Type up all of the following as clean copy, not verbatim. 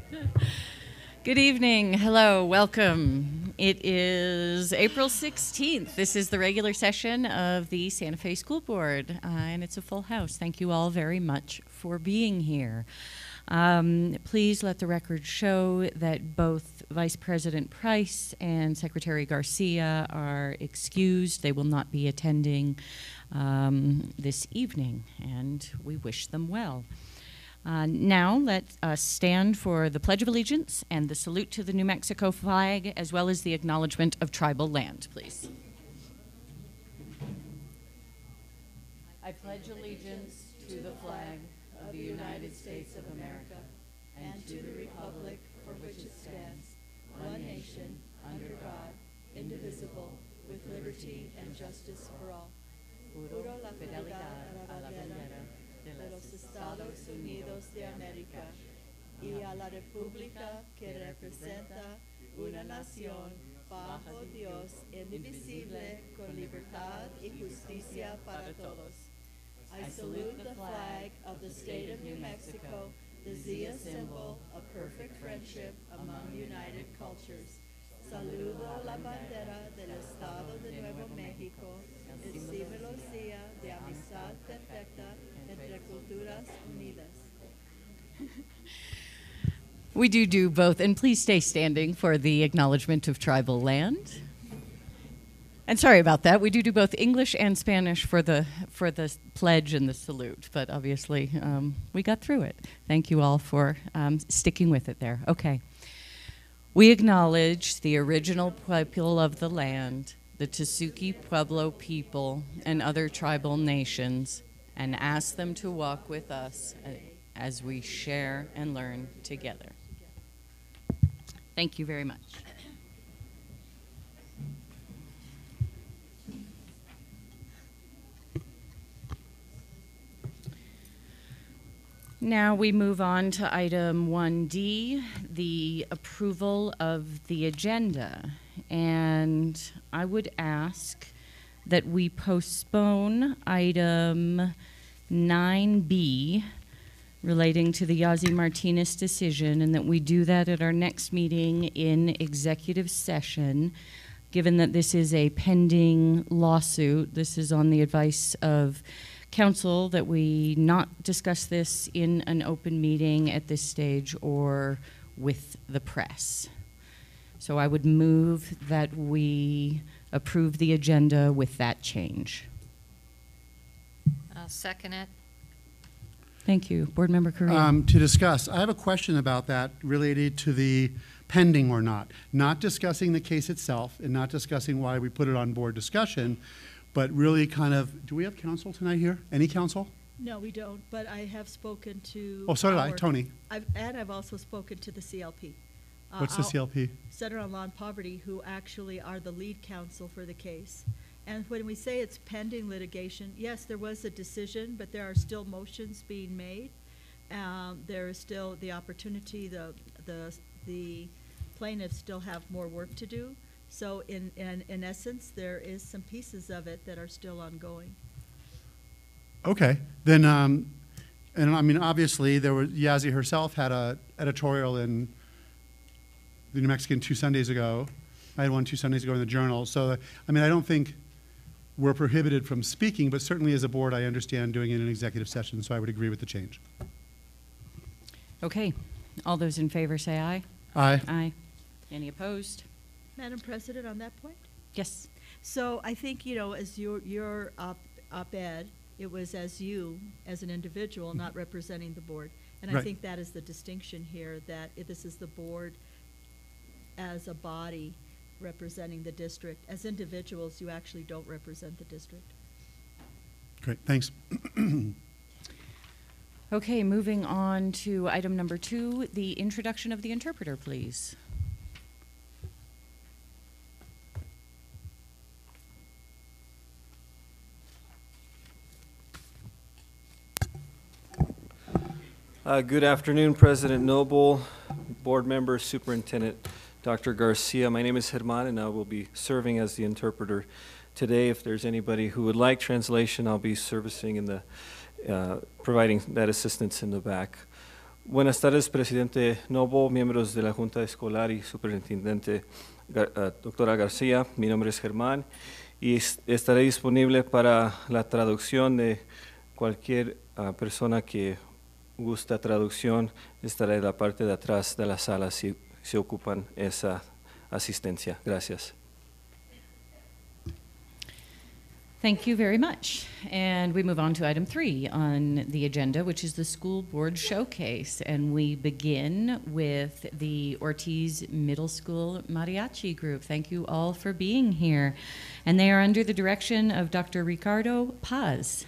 Good evening. Hello. Welcome. It is April 16th. This is the regular session of the Santa Fe School Board, and it's a full house. Thank you all very much for being here. Please let the record show that both Vice President Price and Secretary Garcia are excused. They will not be attending this evening, and we wish them well. Now let us stand for the Pledge of Allegiance and the salute to the New Mexico flag, as well as the acknowledgement of tribal land, please. I pledge allegiance to the flag of the United States of America and to the republic for which it stands, one nation, under God, indivisible, with liberty and justice for all. Juro la fidelidad a la bandera de los Estados Unidos de América y a la república que representa una nación bajo Dios indivisible con libertad y justicia para todos. I salute the flag of the state of New Mexico, the Zia symbol of perfect friendship among united cultures. Saludo la bandera del Estado de Nuevo México, el símbolo Zia de amistad perfecta entre culturas unidas. We do both, and please stay standing for the acknowledgement of tribal land. And sorry about that. We do both English and Spanish for the pledge and the salute, but obviously we got through it. Thank you all for sticking with it there. Okay. We acknowledge the original people of the land, the Tesuque Pueblo people, and other tribal nations, and ask them to walk with us as we share and learn together. Thank you very much. Now we move on to item 1D, the approval of the agenda. And I would ask that we postpone item 9B relating to the Yazzie Martinez decision, and that we do that at our next meeting in executive session. Given that this is a pending lawsuit, this is on the advice of Counsel that we not discuss this in an open meeting at this stage or with the press. So I would move that we approve the agenda with that change. I'll second it. Thank you. Board Member Correa. To discuss, I have a question about that related to the pending or not discussing the case itself and not discussing why we put it on board discussion, but really kind of, do we have counsel tonight here? Any counsel? No, we don't, but I have spoken to... Oh, so did I, Tony. I've also spoken to the CLP. What's the CLP? Center on Law and Poverty, who actually are the lead counsel for the case. And when we say it's pending litigation, yes, there was a decision, but there are still motions being made. There is still the opportunity, the plaintiffs still have more work to do. So in essence, there is some pieces of it that are still ongoing. Okay, then, and I mean, obviously, Yazzie herself had a editorial in the New Mexican 2 Sundays ago. I had one 2 Sundays ago in the Journal. So, I mean, I don't think we're prohibited from speaking, but certainly as a board, I understand doing it in an executive session, so I would agree with the change. Okay, all those in favor say aye. Aye. Aye. Any opposed? Madam President, on that point? Yes. So I think, you know, as your op-ed, it was as you, as an individual, not representing the board. And Right. I think that is the distinction here, that this is the board as a body representing the district. As individuals, you actually don't represent the district. Great, thanks. Okay, moving on to item number 2, the introduction of the interpreter, please. Good afternoon, President Noble, board member, Superintendent Dr. Garcia. My name is Herman, and I will be serving as the interpreter today. If there's anybody who would like translation, I'll be servicing in the providing that assistance in the back. Buenas tardes, Presidente Noble, miembros de la Junta Escolar y Superintendente doctora García. Mi nombre es Germán y estaré disponible para la traducción de cualquier persona que gusta traducción. Estaré en la parte de atrás de la sala si se ocupan esa asistencia. Gracias. Thank you very much. And we move on to item 3 on the agenda, which is the school board showcase. And we begin with the Ortiz Middle School Mariachi Group. Thank you all for being here. And they are under the direction of Dr. Ricardo Paz.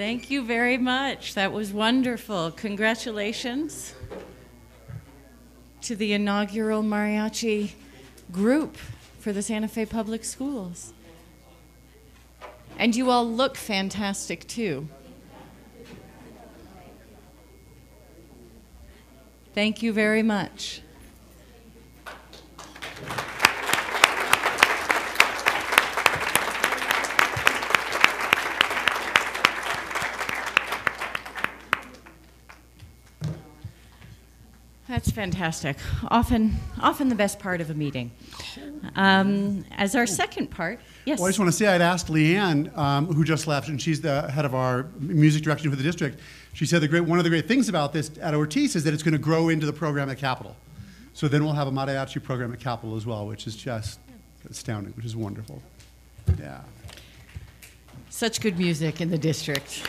Thank you very much. That was wonderful. Congratulations to the inaugural mariachi group for the Santa Fe Public Schools. And you all look fantastic, too. Thank you very much. That's fantastic. Often the best part of a meeting. As our second part, yes. Well, I just want to say I'd asked Leanne, who just left, and she's the head of our music direction for the district. She said one of the great things about this at Ortiz is that it's going to grow into the program at Capitol. So then we'll have a mariachi program at Capitol as well, which is just astounding, which is wonderful. Yeah. Such good music in the district.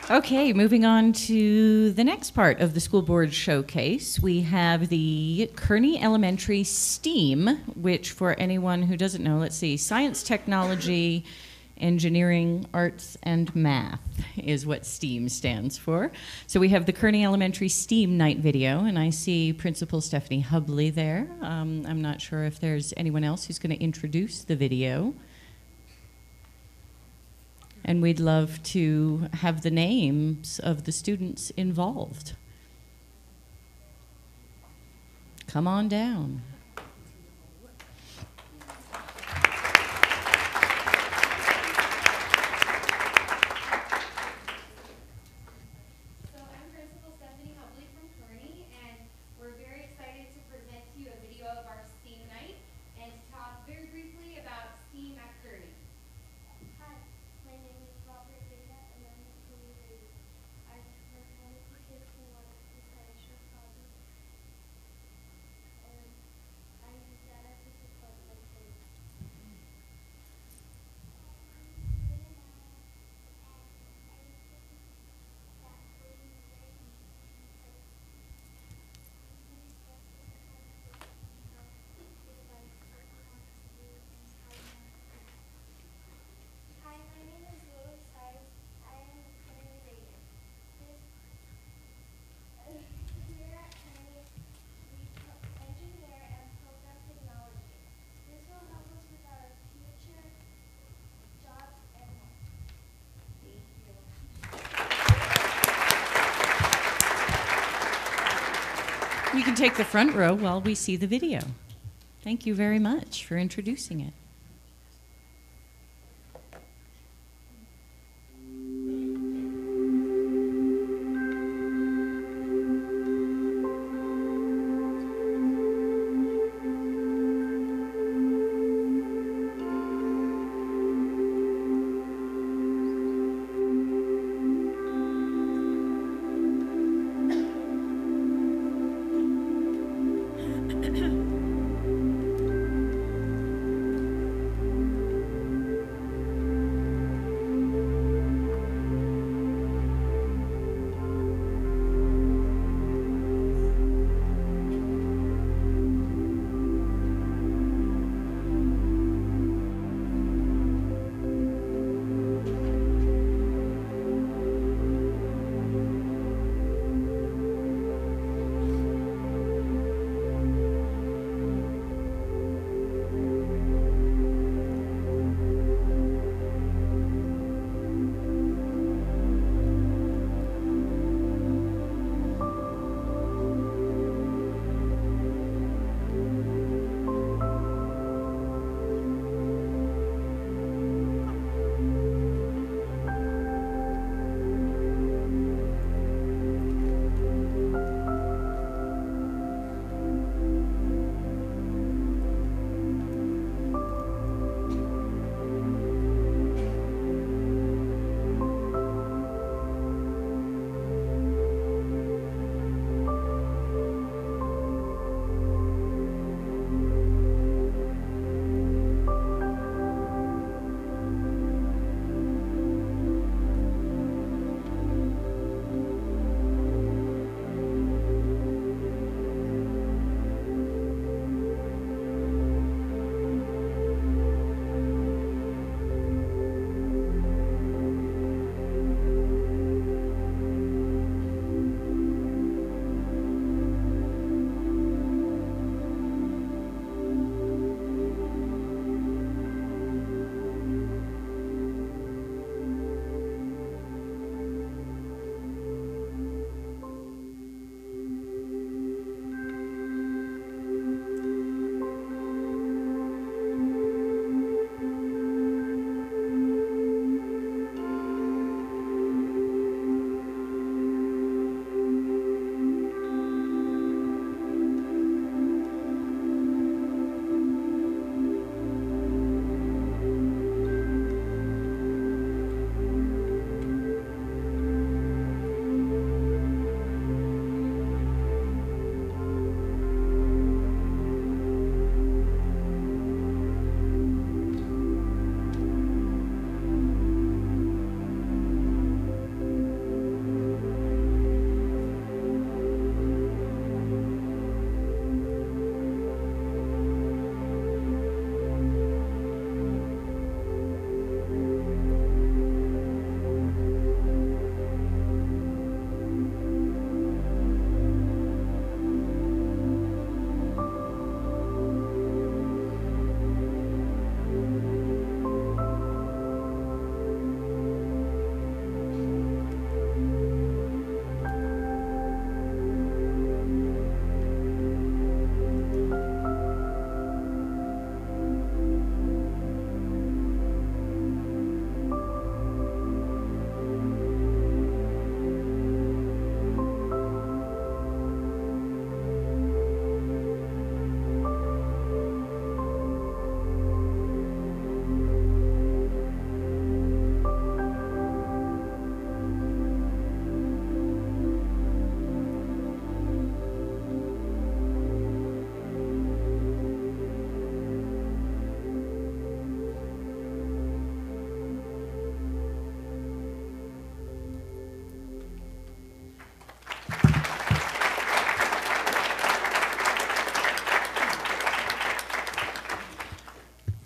Okay, moving on to the next part of the school board showcase. We have the Kearney Elementary STEAM, which for anyone who doesn't know, let's see, science, technology, engineering, arts, and math is what STEAM stands for. So we have the Kearney Elementary STEAM night video, and I see Principal Stephanie Hubley there. I'm not sure if there's anyone else who's going to introduce the video. And we'd love to have the names of the students involved. Come on down. So I'm Principal Stephanie Hubley from Kearney, and we're very excited to present to you a video of our STEAM night and to talk very briefly about STEAM at Kearney. Hi, my name is Robert Vega and I'm a Kearney baby. I'm mechanical kids who want to science or hobby. And I use data to support my kids. Hi, my name is Lily Stiles. I am a Kearney baby. Here at Kearney, we engineer and program technology. This will help us with our future jobs and more. Thank you. You can take the front row while we see the video. Thank you very much for introducing it.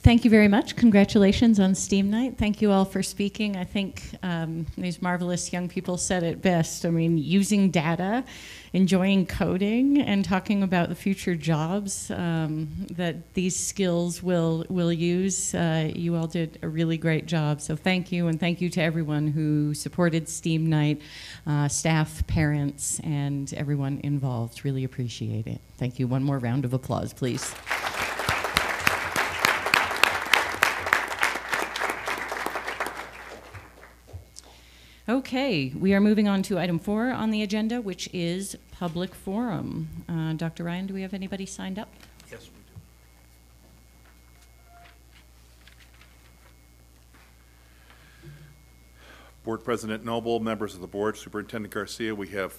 Thank you very much. Congratulations on STEAM Night. Thank you all for speaking. I think these marvelous young people said it best. I mean, using data, enjoying coding, and talking about the future jobs that these skills will use. You all did a really great job. So thank you, and thank you to everyone who supported STEAM Night, staff, parents, and everyone involved. Really appreciate it. Thank you. One more round of applause, please. Okay, we are moving on to item 4 on the agenda, which is public forum. Dr. Ryan, do we have anybody signed up? Yes, we do. Board President Noble, members of the board, Superintendent Garcia, we have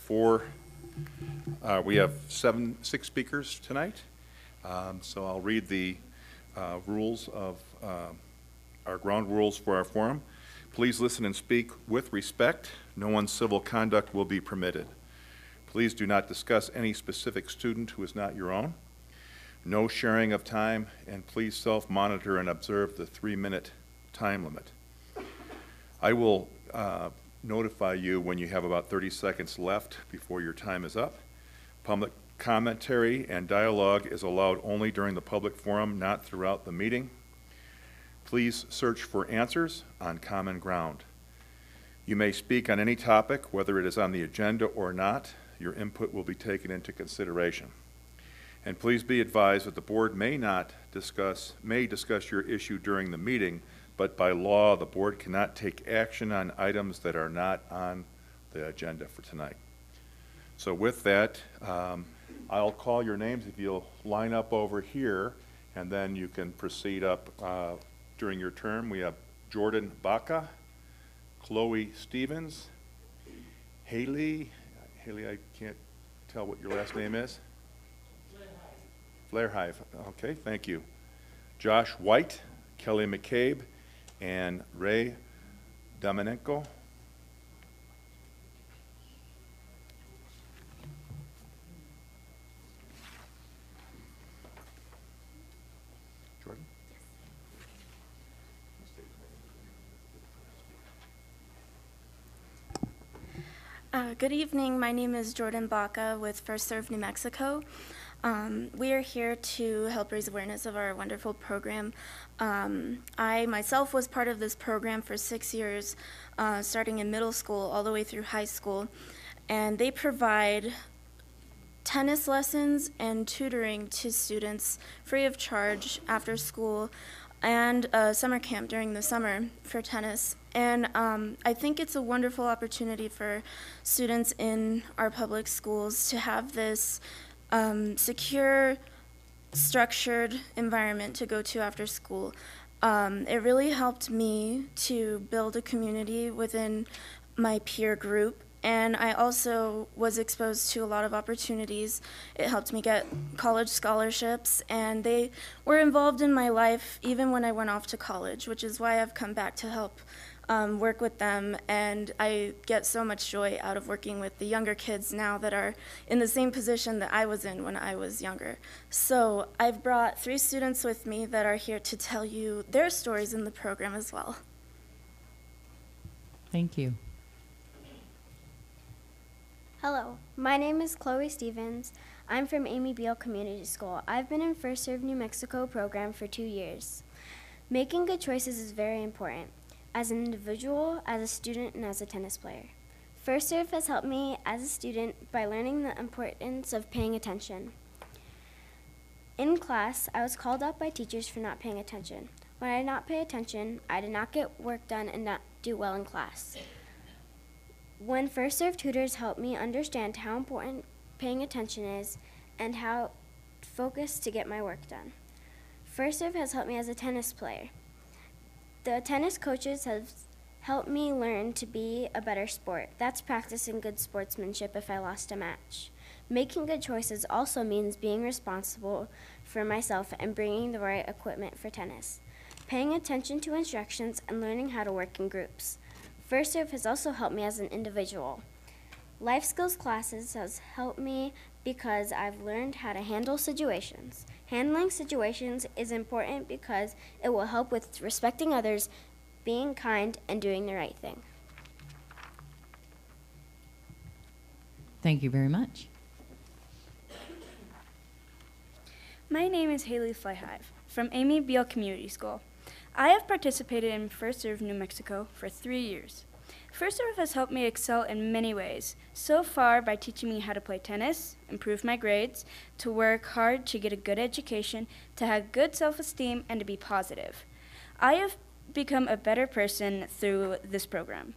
six speakers tonight. So I'll read the rules of our ground rules for our forum. Please listen and speak with respect. No uncivil conduct will be permitted. Please do not discuss any specific student who is not your own. No sharing of time, and please self-monitor and observe the 3-minute time limit. I will notify you when you have about 30 seconds left before your time is up. Public commentary and dialogue is allowed only during the public forum, not throughout the meeting. Please search for answers on common ground. You may speak on any topic, whether it is on the agenda or not. Your input will be taken into consideration. And please be advised that the board may discuss your issue during the meeting, but by law, the board cannot take action on items that are not on the agenda for tonight. So with that, I'll call your names if you'll line up over here, and then you can proceed up during your term. We have Jordan Baca, Chloe Stevens, Haley, I can't tell what your last name is. Flairhive. Okay, thank you. Josh White, Kelly McCabe, and Ray Dominenko. Jordan? Good evening. My name is Jordan Baca with First Serve New Mexico. We are here to help raise awareness of our wonderful program. I myself was part of this program for 6 years, starting in middle school all the way through high school. And they provide tennis lessons and tutoring to students free of charge after school, and a summer camp during the summer for tennis. And I think it's a wonderful opportunity for students in our public schools to have this secure, structured environment to go to after school. It really helped me to build a community within my peer group, and I also was exposed to a lot of opportunities. It helped me get college scholarships, and they were involved in my life even when I went off to college, which is why I've come back to help work with them, and I get so much joy out of working with the younger kids now that are in the same position that I was in when I was younger. So I've brought 3 students with me that are here to tell you their stories in the program as well. Thank you. Hello, my name is Chloe Stevens. I'm from Amy Beale Community School. I've been in First Serve New Mexico program for 2 years. Making good choices is very important, as an individual, as a student, and as a tennis player. First Serve has helped me as a student by learning the importance of paying attention. In class, I was called out by teachers for not paying attention. When I did not pay attention, I did not get work done and not do well in class. When First Serve tutors helped me understand how important paying attention is and how focused to get my work done. First Serve has helped me as a tennis player. The tennis coaches have helped me learn to be a better sport. That's practicing good sportsmanship if I lost a match. Making good choices also means being responsible for myself and bringing the right equipment for tennis. Paying attention to instructions and learning how to work in groups. First Serve has also helped me as an individual. Life skills classes has helped me because I've learned how to handle situations. Handling situations is important because it will help with respecting others, being kind, and doing the right thing. Thank you very much. My name is Haley Flyhive from Amy Beale Community School. I have participated in First Serve New Mexico for 3 years. First Serve has helped me excel in many ways, so far by teaching me how to play tennis, improve my grades, to work hard to get a good education, to have good self-esteem, and to be positive. I have become a better person through this program.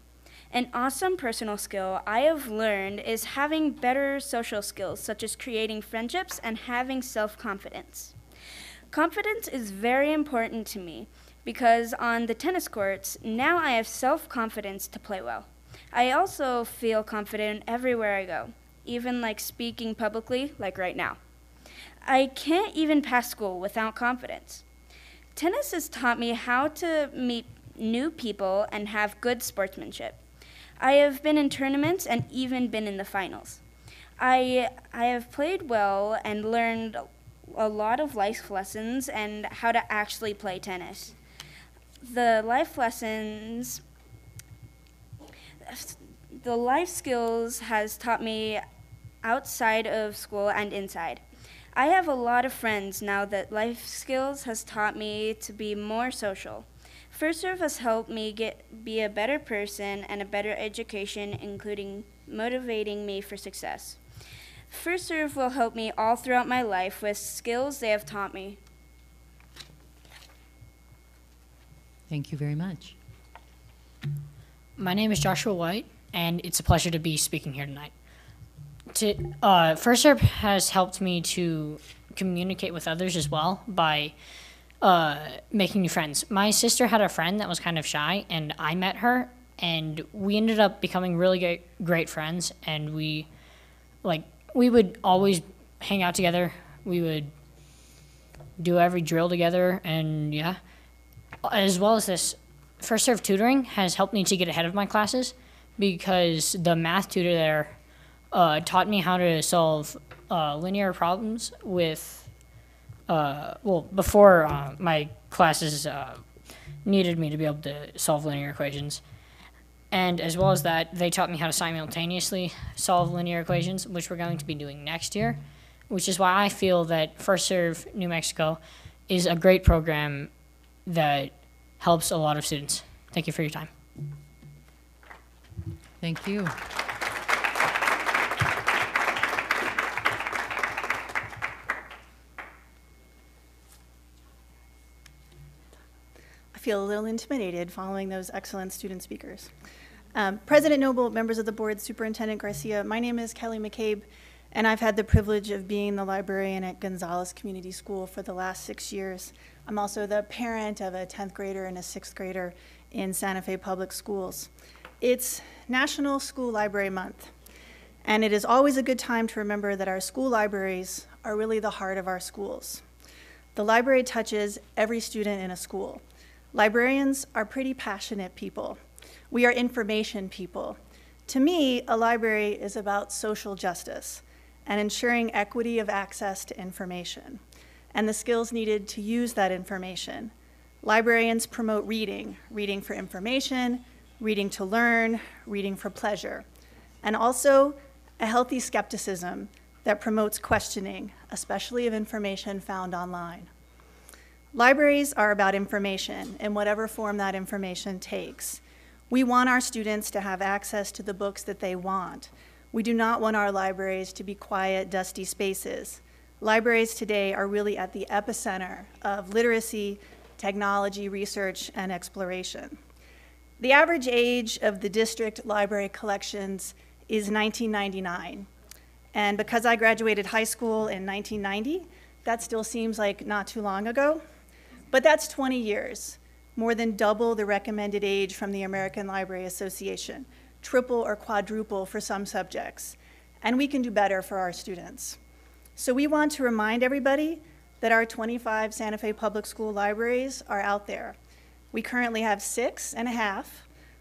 An awesome personal skill I have learned is having better social skills, such as creating friendships and having self-confidence. Confidence is very important to me because on the tennis courts, now I have self-confidence to play well. I also feel confident everywhere I go, even like speaking publicly, like right now. I can't even pass school without confidence. Tennis has taught me how to meet new people and have good sportsmanship. I have been in tournaments and even been in the finals. I have played well and learned a lot of life lessons and how to actually play tennis. The life skills has taught me outside of school and inside. I have a lot of friends now that life skills has taught me to be more social. First Serve has helped me be a better person and a better education, including motivating me for success. First Serve will help me all throughout my life with skills they have taught me. Thank you very much. My name is Joshua White, and it's a pleasure to be speaking here tonight. First Serve has helped me to communicate with others as well by making new friends. My sister had a friend that was kind of shy, and I met her, and we ended up becoming really great friends, and we would always hang out together. We would do every drill together, and yeah. As well as this, First Serve tutoring has helped me to get ahead of my classes because the math tutor there taught me how to solve linear problems with, before my classes needed me to be able to solve linear equations. And as well as that, they taught me how to simultaneously solve linear equations, which we're going to be doing next year, which is why I feel that First Serve New Mexico is a great program that helps a lot of students. Thank you for your time. Thank you. I feel a little intimidated following those excellent student speakers. President Noble, members of the board, Superintendent Garcia, my name is Kelly McCabe, and I've had the privilege of being the librarian at Gonzales Community School for the last 6 years. I'm also the parent of a 10th grader and a 6th grader in Santa Fe Public Schools. It's National School Library Month, and it is always a good time to remember that our school libraries are really the heart of our schools. The library touches every student in a school. Librarians are pretty passionate people. We are information people. To me, a library is about social justice and ensuring equity of access to information and the skills needed to use that information. Librarians promote reading, reading for information, reading to learn, reading for pleasure, and also a healthy skepticism that promotes questioning, especially of information found online. Libraries are about information in whatever form that information takes. We want our students to have access to the books that they want. We do not want our libraries to be quiet, dusty spaces. Libraries today are really at the epicenter of literacy, technology, research, and exploration. The average age of the district library collections is 1999. And because I graduated high school in 1990, that still seems like not too long ago. But that's 20 years, more than double the recommended age from the American Library Association, triple or quadruple for some subjects. And we can do better for our students. So we want to remind everybody that our 25 Santa Fe Public School libraries are out there. We currently have 6.5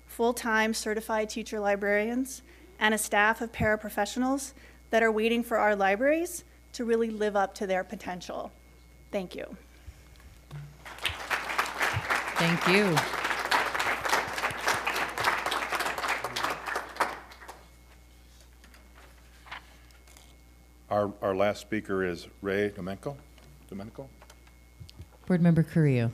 full-time certified teacher librarians and a staff of paraprofessionals that are waiting for our libraries to really live up to their potential. Thank you. Thank you. Our last speaker is Ray Domenico. Board Member Carrillo.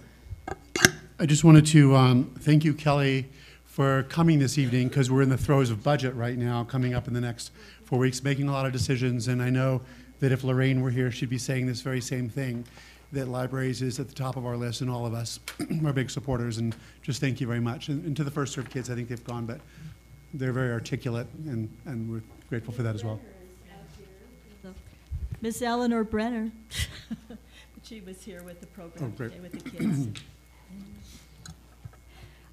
I just wanted to thank you, Kelly, for coming this evening, because we're in the throes of budget right now, coming up in the next 4 weeks, making a lot of decisions. And I know that if Lorraine were here, she'd be saying this very same thing, that libraries is at the top of our list, and all of us are big supporters. And just thank you very much. And to the First Serve kids, I think they've gone, but they're very articulate, and we're grateful for that as well. Miss Eleanor Brenner. She was here with the program today with the kids.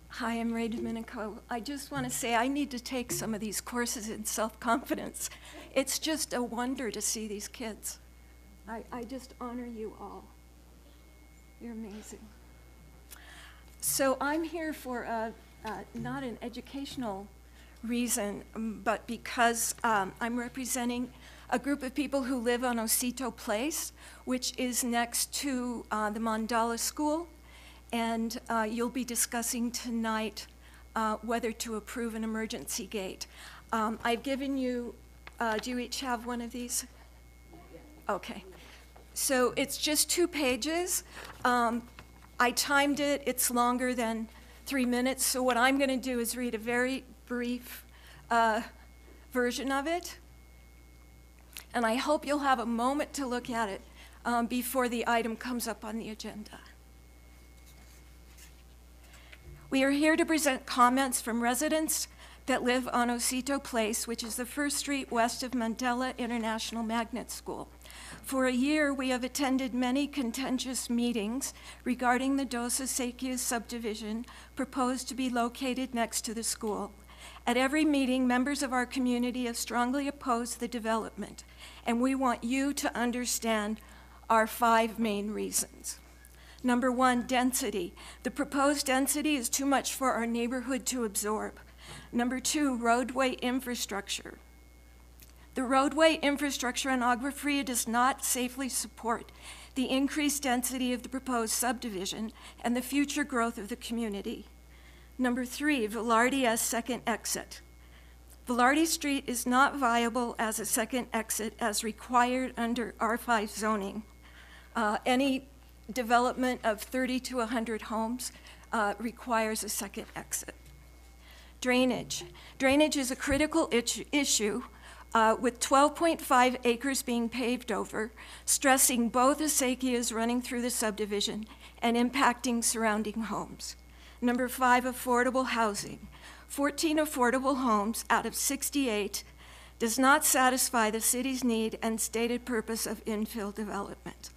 Hi, I'm Ray Domenico. I just want to say I need to take some of these courses in self-confidence. It's just a wonder to see these kids. I just honor you all. You're amazing. So I'm here for not an educational reason, but because I'm representing a group of people who live on Osito Place, which is next to the Mandala School. And you'll be discussing tonight whether to approve an emergency gate. I've given you, do you each have one of these? Okay. So it's just 2 pages. I timed it. It's longer than 3 minutes. So what I'm going to do is read a very brief version of it. And I hope you'll have a moment to look at it before the item comes up on the agenda. We are here to present comments from residents that live on Osito Place, which is the first street west of Mandela International Magnet School. For a year, we have attended many contentious meetings regarding the Dos Acequias subdivision proposed to be located next to the school. At every meeting, members of our community have strongly opposed the development, and we want you to understand our 5 main reasons. Number 1, density. The proposed density is too much for our neighborhood to absorb. Number 2, roadway infrastructure. The roadway infrastructure on Agua Fria does not safely support the increased density of the proposed subdivision and the future growth of the community. Number 3, Velarde as second exit. Velarde Street is not viable as a second exit as required under R5 zoning. Any development of 30 to 100 homes requires a second exit. Drainage. Drainage is a critical issue with 12.5 acres being paved over, stressing both acequias running through the subdivision and impacting surrounding homes. Number 5, affordable housing. 14 affordable homes out of 68 does not satisfy the city's need and stated purpose of infill development.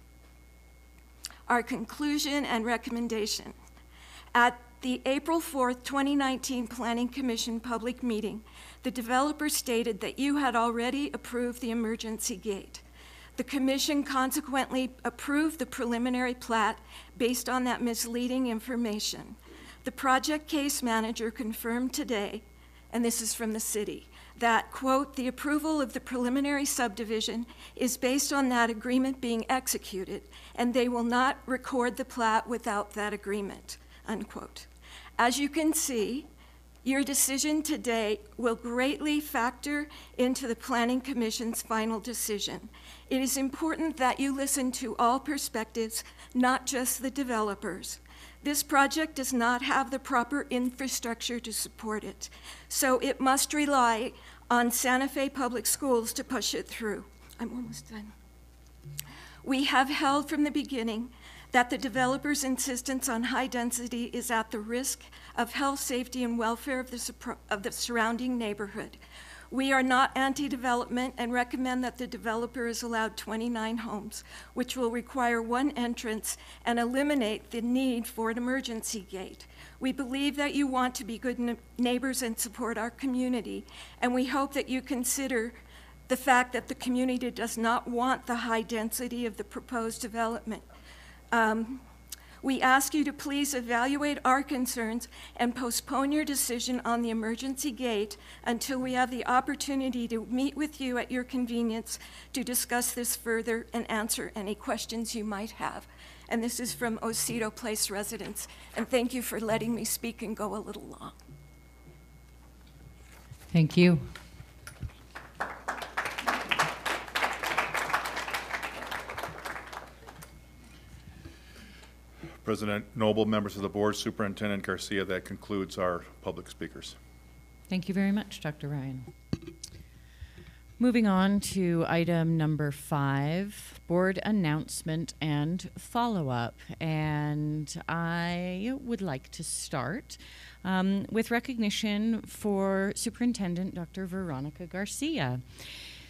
Our conclusion and recommendation. At the April 4th, 2019 Planning Commission public meeting, the developer stated that you had already approved the emergency gate. The commission consequently approved the preliminary plat based on that misleading information. The project case manager confirmed today, and this is from the city, that, quote, the approval of the preliminary subdivision is based on that agreement being executed, and they will not record the plat without that agreement, unquote. As you can see, your decision today will greatly factor into the Planning Commission's final decision. It is important that you listen to all perspectives, not just the developers. This project does not have the proper infrastructure to support it, so it must rely on Santa Fe Public Schools to push it through. I'm almost done. We have held from the beginning that the developer's insistence on high density is at the risk of health, safety, and welfare of the surrounding neighborhood. We are not anti-development and recommend that the developer is allowed 29 homes, which will require 1 entrance and eliminate the need for an emergency gate. We believe that you want to be good neighbors and support our community, and we hope that you consider the fact that the community does not want the high density of the proposed development. We ask you to please evaluate our concerns and postpone your decision on the emergency gate until we have the opportunity to meet with you at your convenience to discuss this further and answer any questions you might have. And this is from Osito Place residents. And thank you for letting me speak and go a little long. Thank you. President Noble, members of the board, Superintendent Garcia, that concludes our public speakers. Thank you very much, Dr. Ryan. Moving on to item number 5, board announcement and follow-up. And I would like to start with recognition for Superintendent Dr. Veronica Garcia.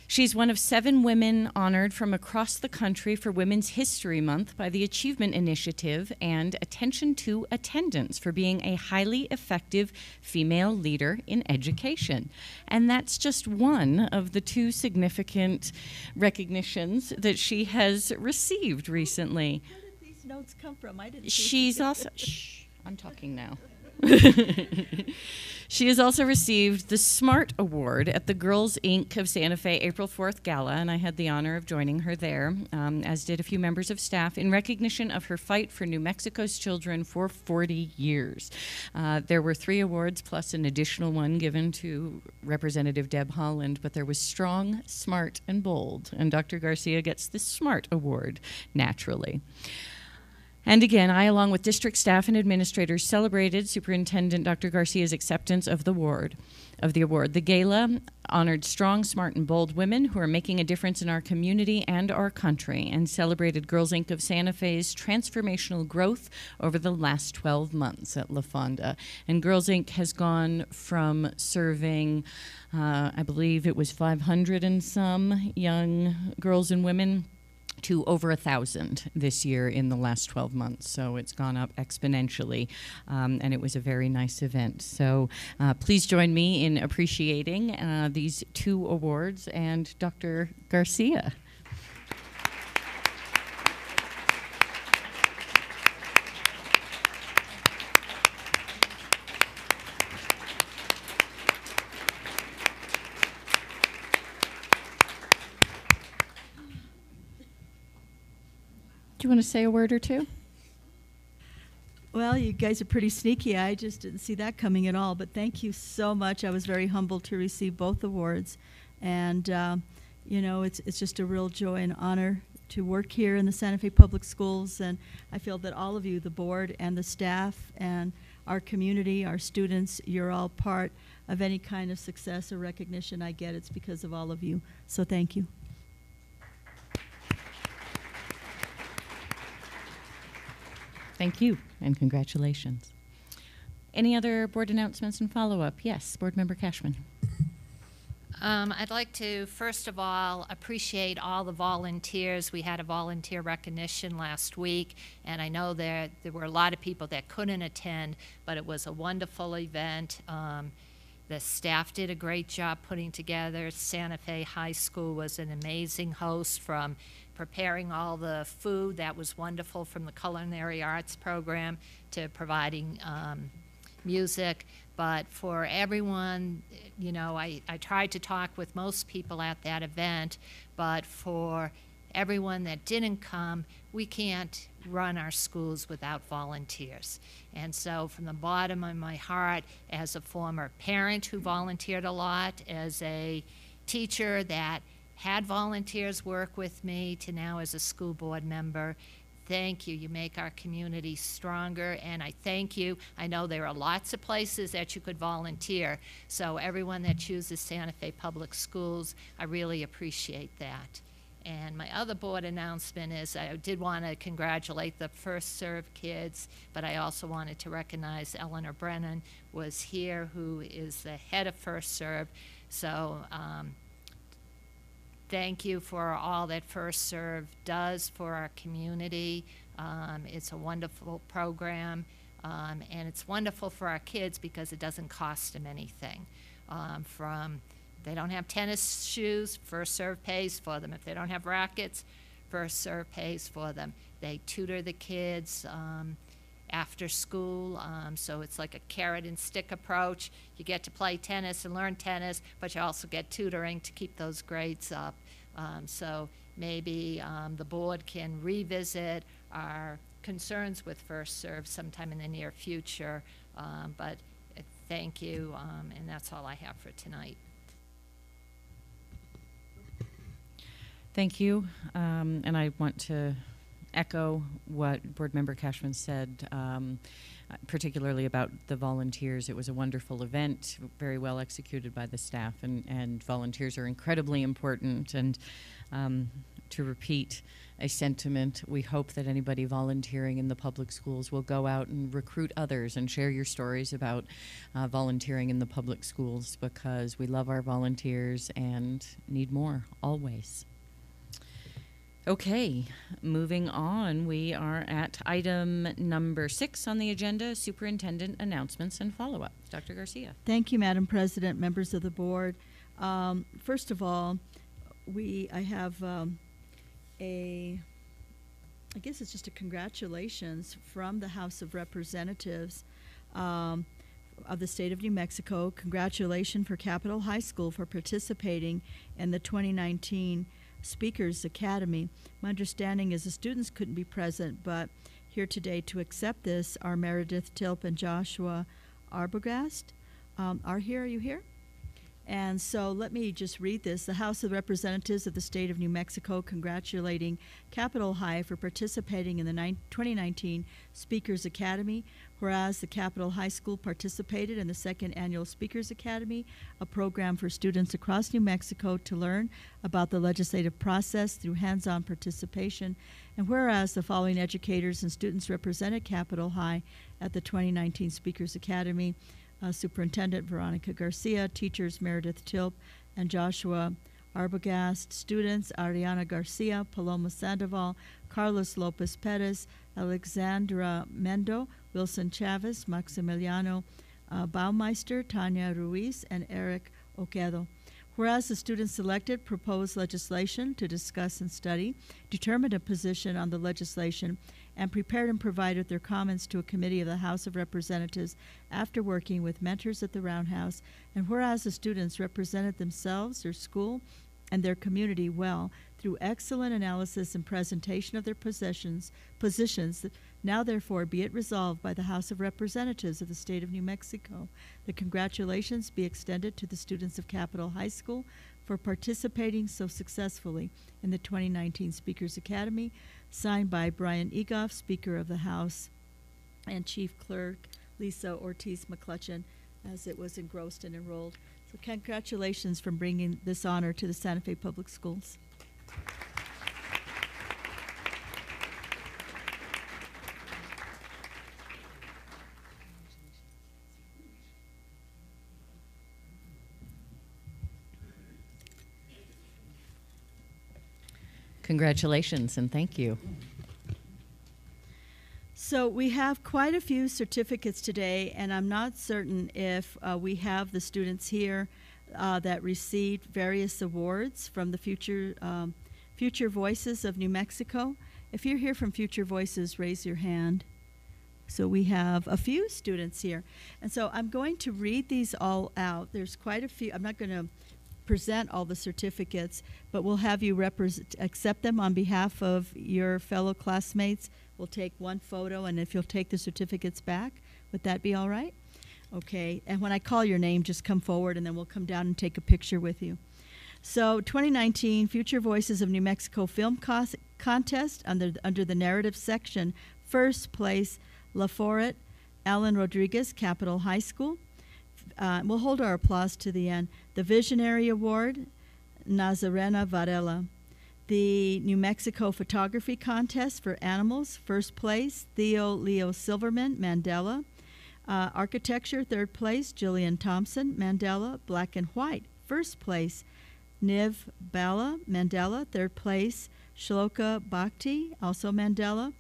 She's one of 7 women honored from across the country for Women's History Month by the Achievement Initiative and Attention to Attendance for being a highly effective female leader in education. And that's just one of the 2 significant recognitions that she has received recently. Where did these notes come from? I didn't. She's also, shh, I'm talking now. She has also received the SMART Award at the Girls Inc. of Santa Fe April 4th Gala, and I had the honor of joining her there, as did a few members of staff, in recognition of her fight for New Mexico's children for 40 years. There were 3 awards plus an additional one given to Representative Deb Haaland, but there was strong, smart, and bold, and Dr. Garcia gets the SMART Award naturally. And again, I, along with district staff and administrators, celebrated Superintendent Dr. Garcia's acceptance of the award. The gala honored strong, smart, and bold women who are making a difference in our community and our country, and celebrated Girls Inc. of Santa Fe's transformational growth over the last 12 months at La Fonda. And Girls Inc. has gone from serving, I believe it was 500 and some young girls and women, to over 1,000 this year in the last 12 months. So it's gone up exponentially, and it was a very nice event. So please join me in appreciating these 2 awards and Dr. Garcia. Do you want to say a word or 2? Well, you guys are pretty sneaky. I just didn't see that coming at all. But thank you so much. I was very humbled to receive both awards. And, you know, it's just a real joy and honor to work here in the Santa Fe Public Schools. And I feel that all of you, the board and the staff and our community, our students, you're all part of any kind of success or recognition I get. It's because of all of you. So thank you. Thank you, and congratulations. Any other board announcements and follow-up? Yes, Board Member Cashman. I'd like to, first of all, appreciate all the volunteers. We had a volunteer recognition last week, and I know there were a lot of people that couldn't attend, but it was a wonderful event. The staff did a great job putting together. Santa Fe High School was an amazing host, from preparing all the food that was wonderful from the culinary arts program to providing music. But for everyone, you know, I tried to talk with most people at that event, but for everyone that didn't come, we can't run our schools without volunteers. And so from the bottom of my heart, as a former parent who volunteered a lot, as a teacher that had volunteers work with me, to now as a school board member, thank you. You make our community stronger, and I thank you. I know there are lots of places that you could volunteer, so everyone that chooses Santa Fe Public Schools, I really appreciate that. And my other board announcement is I did want to congratulate the First Serve kids, but I also wanted to recognize Eleanor Brennan was here, who is the head of First Serve. So thank you for all that First Serve does for our community. It's a wonderful program, and it's wonderful for our kids because it doesn't cost them anything. They don't have tennis shoes, First Serve pays for them. If they don't have rackets, First Serve pays for them. They tutor the kids after school, so it's like a carrot and stick approach. You get to play tennis and learn tennis, but you also get tutoring to keep those grades up. So maybe the board can revisit our concerns with First Serve sometime in the near future, but thank you, and that's all I have for tonight. Thank you, and I want to echo what Board Member Cashman said, particularly about the volunteers. It was a wonderful event, very well executed by the staff, and volunteers are incredibly important. And to repeat a sentiment, we hope that anybody volunteering in the public schools will go out and recruit others and share your stories about volunteering in the public schools, because we love our volunteers and need more, always. Okay, moving on, we are at item number 6 on the agenda, Superintendent announcements and follow-up. Dr. Garcia. Thank you, Madam President, members of the board. First of all, I have I guess it's just a congratulations from the House of Representatives of the state of New Mexico. Congratulations for Capitol High School for participating in the 2019 Speakers Academy. My understanding is the students couldn't be present, but here today to accept this are Meredith Tilp and Joshua Arbogast. Are you here? And so let me just read this. The House of Representatives of the State of New Mexico congratulating Capitol High for participating in the 2019 Speakers Academy. Whereas the Capitol High School participated in the 2nd Annual Speakers Academy, a program for students across New Mexico to learn about the legislative process through hands-on participation. And whereas the following educators and students represented Capitol High at the 2019 Speakers Academy: Superintendent Veronica Garcia, teachers Meredith Tilp and Joshua Arbogast, students Ariana Garcia, Paloma Sandoval, Carlos Lopez Perez, Alexandra Mendo, Wilson Chavez, Maximiliano Baumeister, Tanya Ruiz, and Eric Oquedo. Whereas the students selected proposed legislation to discuss and study, determined a position on the legislation, and prepared and provided their comments to a committee of the House of Representatives after working with mentors at the Roundhouse, and whereas the students represented themselves, their school, and their community well through excellent analysis and presentation of their positions, now therefore be it resolved by the House of Representatives of the State of New Mexico that congratulations be extended to the students of Capitol High School for participating so successfully in the 2019 Speakers Academy, signed by Brian Egoff, Speaker of the House, and Chief Clerk Lisa Ortiz McClutchan, as it was engrossed and enrolled. So congratulations for bringing this honor to the Santa Fe Public Schools. Congratulations and thank you. So we have quite a few certificates today, and I'm not certain if we have the students here that received various awards from the Future Voices of New Mexico. If you're here from Future Voices, raise your hand. So we have a few students here. And so I'm going to read these all out. There's quite a few. I'm not going to present all the certificates, but we'll have you accept them on behalf of your fellow classmates. We'll take one photo, and if you'll take the certificates back, would that be all right? Okay, and when I call your name, just come forward, and then we'll come down and take a picture with you. So 2019 Future Voices of New Mexico Film Contest under the narrative section. First place, La Foret, Alan Rodriguez, Capitol High School. We'll hold our applause to the end. The Visionary Award, Nazarena Varela. The New Mexico Photography Contest for Animals, first place, Theo Leo Silverman, Mandela. Architecture, third place, Jillian Thompson, Mandela. Black and White, first place, Niv Bala, Mandela. Third place, Shloka Bhakti, also Mandela.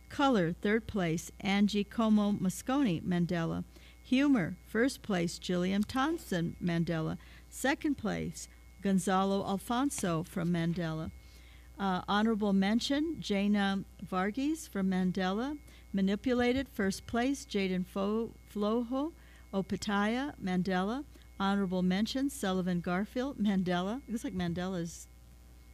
Color, third place, Angie Como Mosconi, Mandela. Humor, first place, Jillian Thompson, Mandela. Second place, Gonzalo Alfonso from Mandela. Honorable mention, Jana Varghese from Mandela. Manipulated, first place, Jaden Floho, Opataya, Mandela. Honorable mention, Sullivan Garfield, Mandela. It looks like Mandela's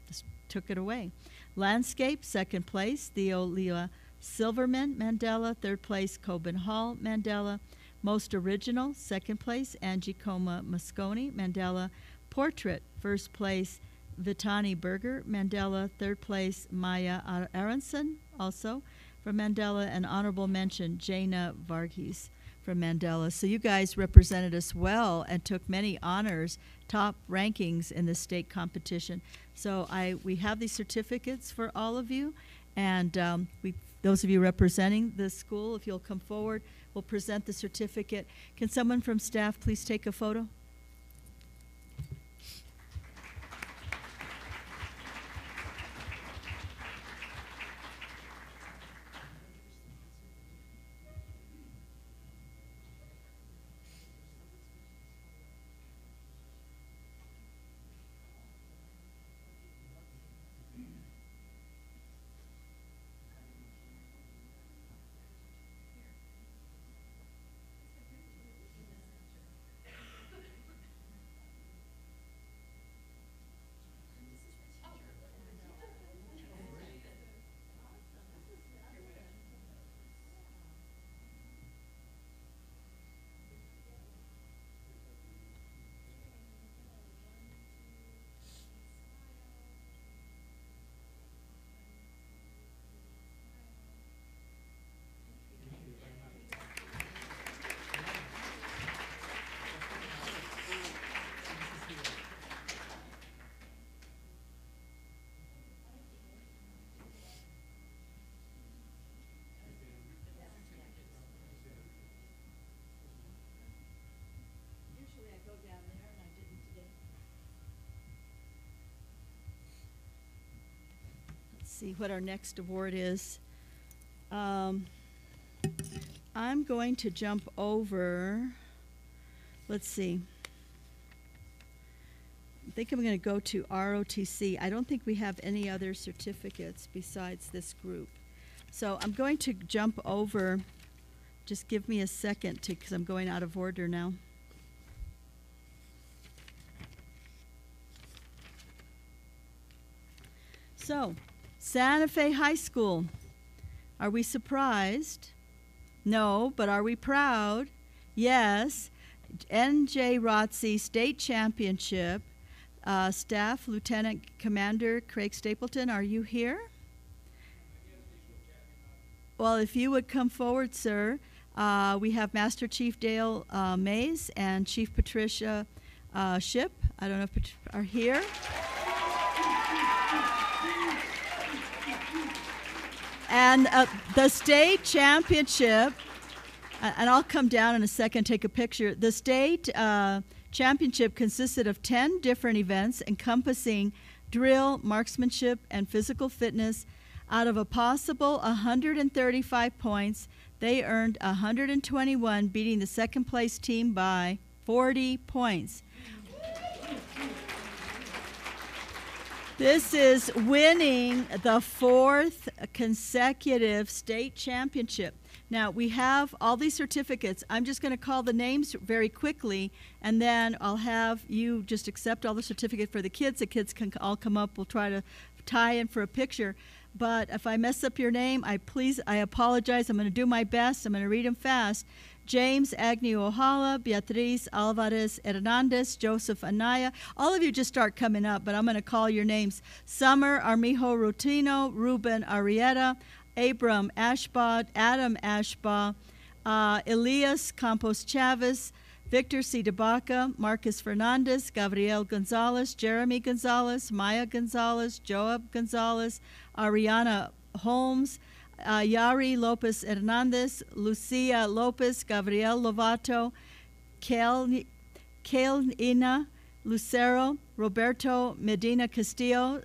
just took it away. Landscape, second place, Theo Leah Silverman, Mandela. Third place, Coben Hall, Mandela. Most original, second place, Angie Coma Moscone, Mandela. Portrait, first place, Vitani Berger, Mandela. Third place, Maya Aronson, also from Mandela. And honorable mention, Jana Varghese from Mandela. So you guys represented us well and took many honors, top rankings in the state competition. So we have these certificates for all of you, and those of you representing the school, if you'll come forward, we'll present the certificate. Can someone from staff please take a photo? See what our next award is. I'm going to jump over, let's see. I think I'm going to go to ROTC. I don't think we have any other certificates besides this group. So I'm going to jump over, just give me a second because I'm going out of order now. So, Santa Fe High School. Are we surprised? No, but are we proud? Yes. NJ ROTC State Championship. Staff Lieutenant Commander Craig Stapleton, are you here? Well, if you would come forward, sir. We have Master Chief Dale Mays and Chief Patricia Ship. I don't know if are here. And the state championship, and I'll come down in a second and take a picture. The state championship consisted of 10 different events encompassing drill, marksmanship, and physical fitness. Out of a possible 135 points, they earned 121, beating the second place team by 40 points. This is winning the 4th consecutive state championship. Now, we have all these certificates. I'm just going to call the names very quickly, and then I'll have you just accept all the certificate for the kids. The kids can all come up. We'll try to tie in for a picture. But if I mess up your name, I apologize. I'm going to do my best. I'm going to read them fast. James Agnew Ohala, Beatriz Alvarez Hernandez, Joseph Anaya. All of you just start coming up, but I'm going to call your names. Summer Armijo Rutino, Ruben Arrieta, Abram Ashbaugh, Adam Ashbaugh, Elias Campos Chavez, Victor C. Debaca, Marcus Fernandez, Gabriel Gonzalez, Jeremy Gonzalez, Maya Gonzalez, Joab Gonzalez, Ariana Holmes, Yari Lopez Hernandez, Lucia Lopez, Gabriel Lovato, Kaelina Lucero, Roberto Medina Castillo,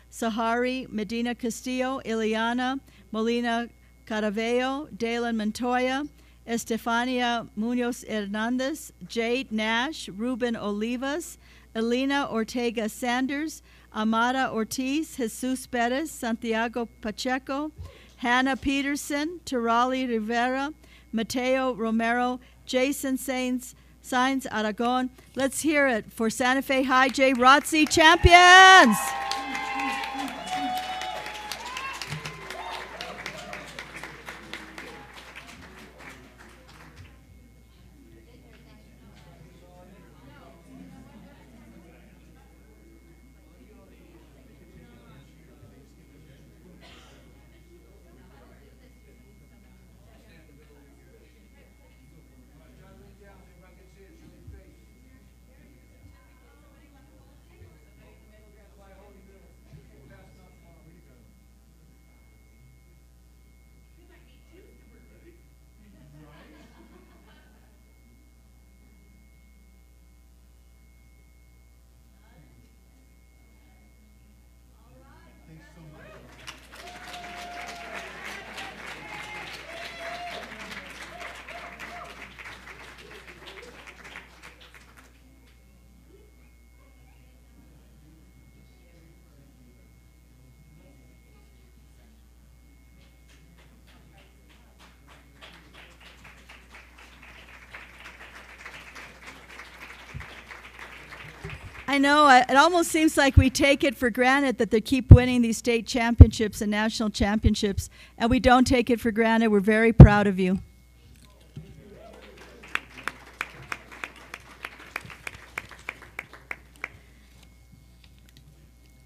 Sahari Medina Castillo, Ileana Molina Caraveo, Dalen Montoya, Estefania Munoz Hernandez, Jade Nash, Ruben Olivas, Elena Ortega Sanders, Amada Ortiz, Jesus Perez, Santiago Pacheco, Hannah Peterson, Tirali Rivera, Mateo Romero, Jason Sainz Aragon. Let's hear it for Santa Fe High J. ROTC champions! I know, it almost seems like we take it for granted that they keep winning these state championships and national championships, and we don't take it for granted. We're very proud of you.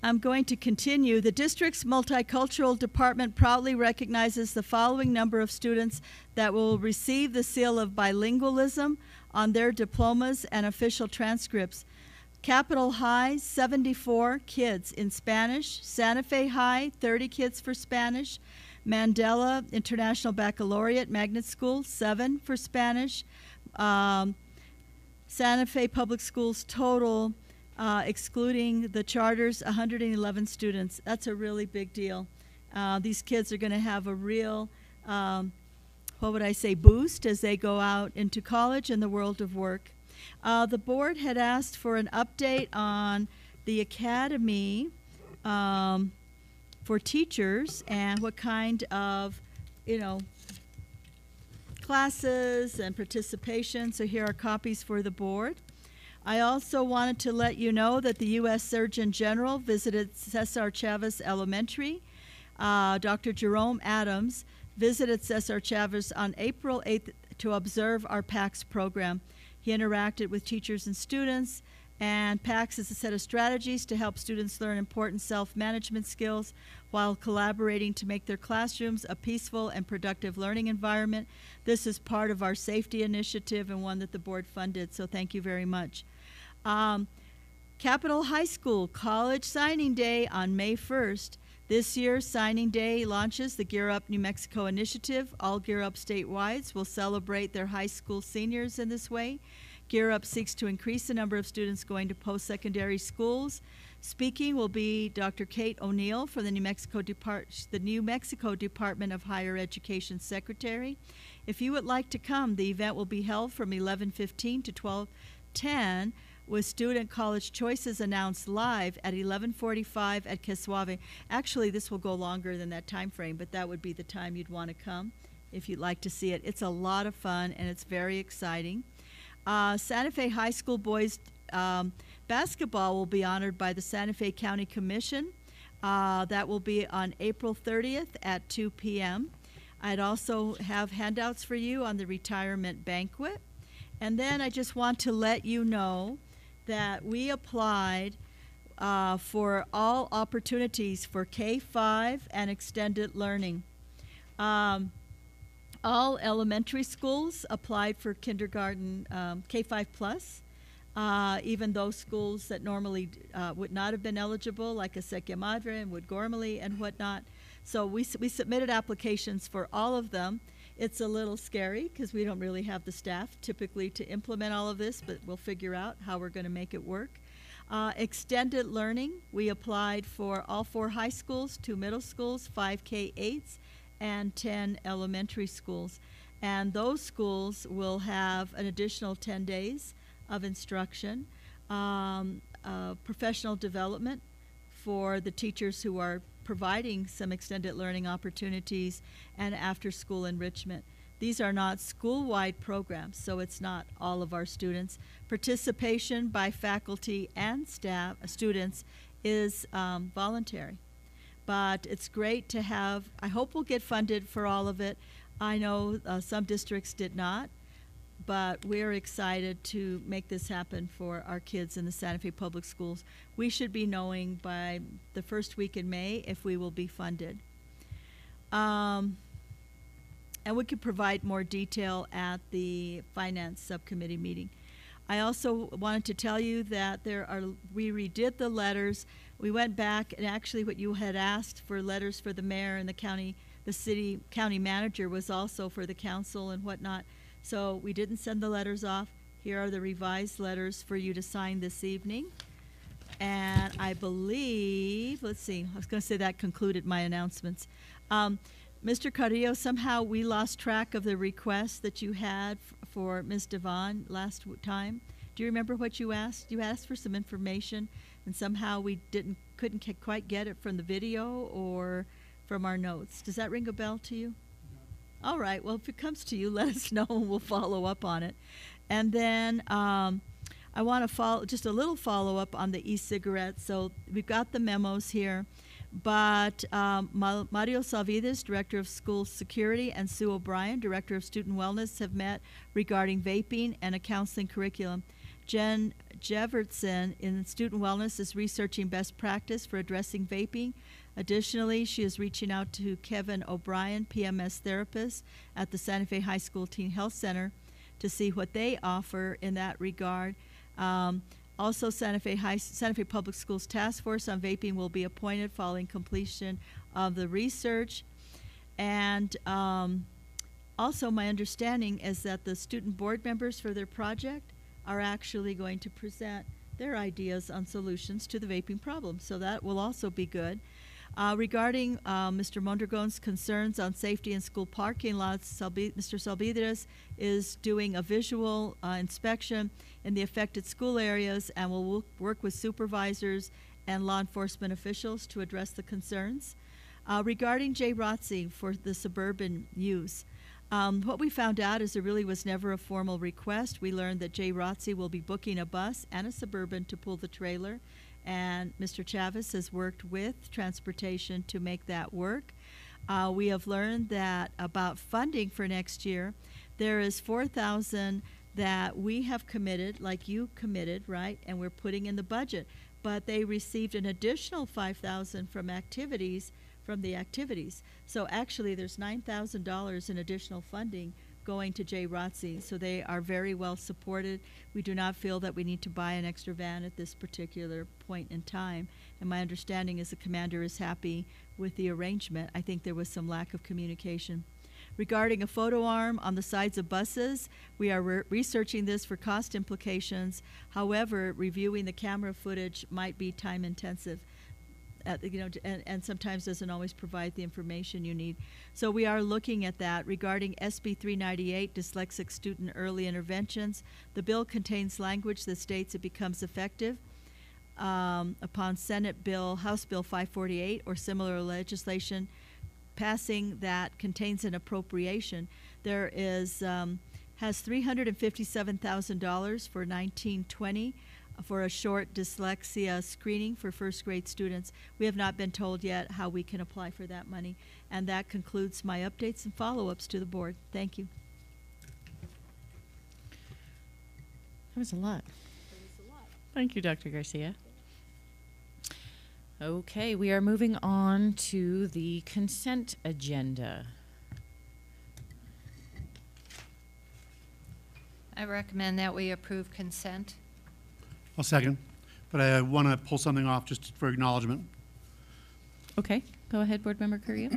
I'm going to continue. The district's multicultural department proudly recognizes the following number of students that will receive the seal of bilingualism on their diplomas and official transcripts. Capitol High, 74 kids in Spanish. Santa Fe High, 30 kids for Spanish. Mandela International Baccalaureate Magnet School, 7 for Spanish. Santa Fe Public Schools total, excluding the charters, 111 students. That's a really big deal. These kids are going to have a real, boost as they go out into college and the world of work. The board had asked for an update on the academy for teachers and what kind of, classes and participation. So here are copies for the board. I also wanted to let you know that the U.S. Surgeon General visited Cesar Chavez Elementary. Dr. Jerome Adams visited Cesar Chavez on April 8th to observe our PACS program. He interacted with teachers and students, and PACS is a set of strategies to help students learn important self-management skills while collaborating to make their classrooms a peaceful and productive learning environment. This is part of our safety initiative and one that the board funded, so thank you very much. Capitol High School College Signing Day on May 1st. This year's signing day launches the Gear Up New Mexico initiative. All Gear Up statewide will celebrate their high school seniors in this way. Gear Up seeks to increase the number of students going to post-secondary schools. Speaking will be Dr. Kate O'Neill from the New Mexico Department of Higher Education Secretary. If you would like to come, the event will be held from 11:15 to 12:10 with student college choices announced live at 11:45 at Kesuave. Actually, this will go longer than that time frame, but that would be the time you'd want to come if you'd like to see it. It's a lot of fun, and it's very exciting. Santa Fe High School boys basketball will be honored by the Santa Fe County Commission. That will be on April 30th at 2 p.m. I'd also have handouts for you on the retirement banquet. And then I just want to let you know that we applied for all opportunities for K-5 and extended learning. All elementary schools applied for kindergarten K-5 plus, even those schools that normally would not have been eligible, like Acequia Madre and Wood Gormley and whatnot. So we submitted applications for all of them. It's a little scary because we don't really have the staff typically to implement all of this, but we'll figure out how we're going to make it work. Extended learning, we applied for all 4 high schools, 2 middle schools, 5 K-8s, and 10 elementary schools. And those schools will have an additional 10 days of instruction. professional development for the teachers who are providing some extended learning opportunities, and after-school enrichment. These are not school-wide programs, so it's not all of our students. Participation by faculty and staff, students, is voluntary. But it's great to have, I hope we'll get funded for all of it. I know some districts did not, but we're excited to make this happen for our kids in the Santa Fe Public Schools. We should be knowing by the first week in May if we will be funded. And we could provide more detail at the Finance Subcommittee meeting. I also wanted to tell you that we redid the letters. We went back, and actually what you had asked for letters for the mayor and the county manager was also for the council and whatnot. So we didn't send the letters off. Here are the revised letters for you to sign this evening. And I believe, let's see, I was going to say that concluded my announcements. Mr. Carrillo, somehow we lost track of the request that you had for Ms. Devon last time. Do you remember what you asked? You asked for some information, and somehow we couldn't quite get it from the video or from our notes. Does that ring a bell to you? No. All right. Well, if it comes to you, let us know, and we'll follow up on it. And then I want to follow just a little follow-up on the e-cigarettes. So we've got the memos here. But Mario Salvides, Director of School Security, and Sue O'Brien, Director of Student Wellness, have met regarding vaping and a counseling curriculum. Jen Jevertson in Student Wellness is researching best practice for addressing vaping. Additionally, she is reaching out to Kevin O'Brien, PMS therapist at the Santa Fe High School Teen Health Center, to see what they offer in that regard. Also, Santa Fe Public Schools Task Force on Vaping will be appointed following completion of the research. And also, my understanding is that the student board members for their project are actually going to present their ideas on solutions to the vaping problem. So that will also be good. Regarding Mr. Mondragon's concerns on safety in school parking lots, Mr. Salvides is doing a visual inspection in the affected school areas and will work with supervisors and law enforcement officials to address the concerns. Regarding JROTC for the suburban use, what we found out is there really was never a formal request. We learned that JROTC will be booking a bus and a suburban to pull the trailer, and Mr. Chavez has worked with transportation to make that work. We have learned that about funding for next year, there is $4,000 that we have committed, like you committed, right? And we're putting in the budget. But they received an additional $5,000 from the activities. So actually there's $9,000 in additional funding going to JROTC, so they are very well supported. We do not feel that we need to buy an extra van at this particular point in time. And my understanding is the commander is happy with the arrangement. I think there was some lack of communication. Regarding a photo arm on the sides of buses, we are researching this for cost implications. However, reviewing the camera footage might be time intensive. And sometimes doesn't always provide the information you need. So we are looking at that. Regarding SB 398, dyslexic student early interventions, the bill contains language that states it becomes effective upon House Bill 548 or similar legislation passing that contains an appropriation. There is has $357,000 for 1920. For a short dyslexia screening for first grade students. We have not been told yet how we can apply for that money. And that concludes my updates and follow-ups to the board. Thank you. That was a lot. Thank you, Dr. Garcia. Okay, we are moving on to the consent agenda. I recommend that we approve consent. I'll second, but I want to pull something off just for acknowledgement. Okay, go ahead, Board Member Carrillo.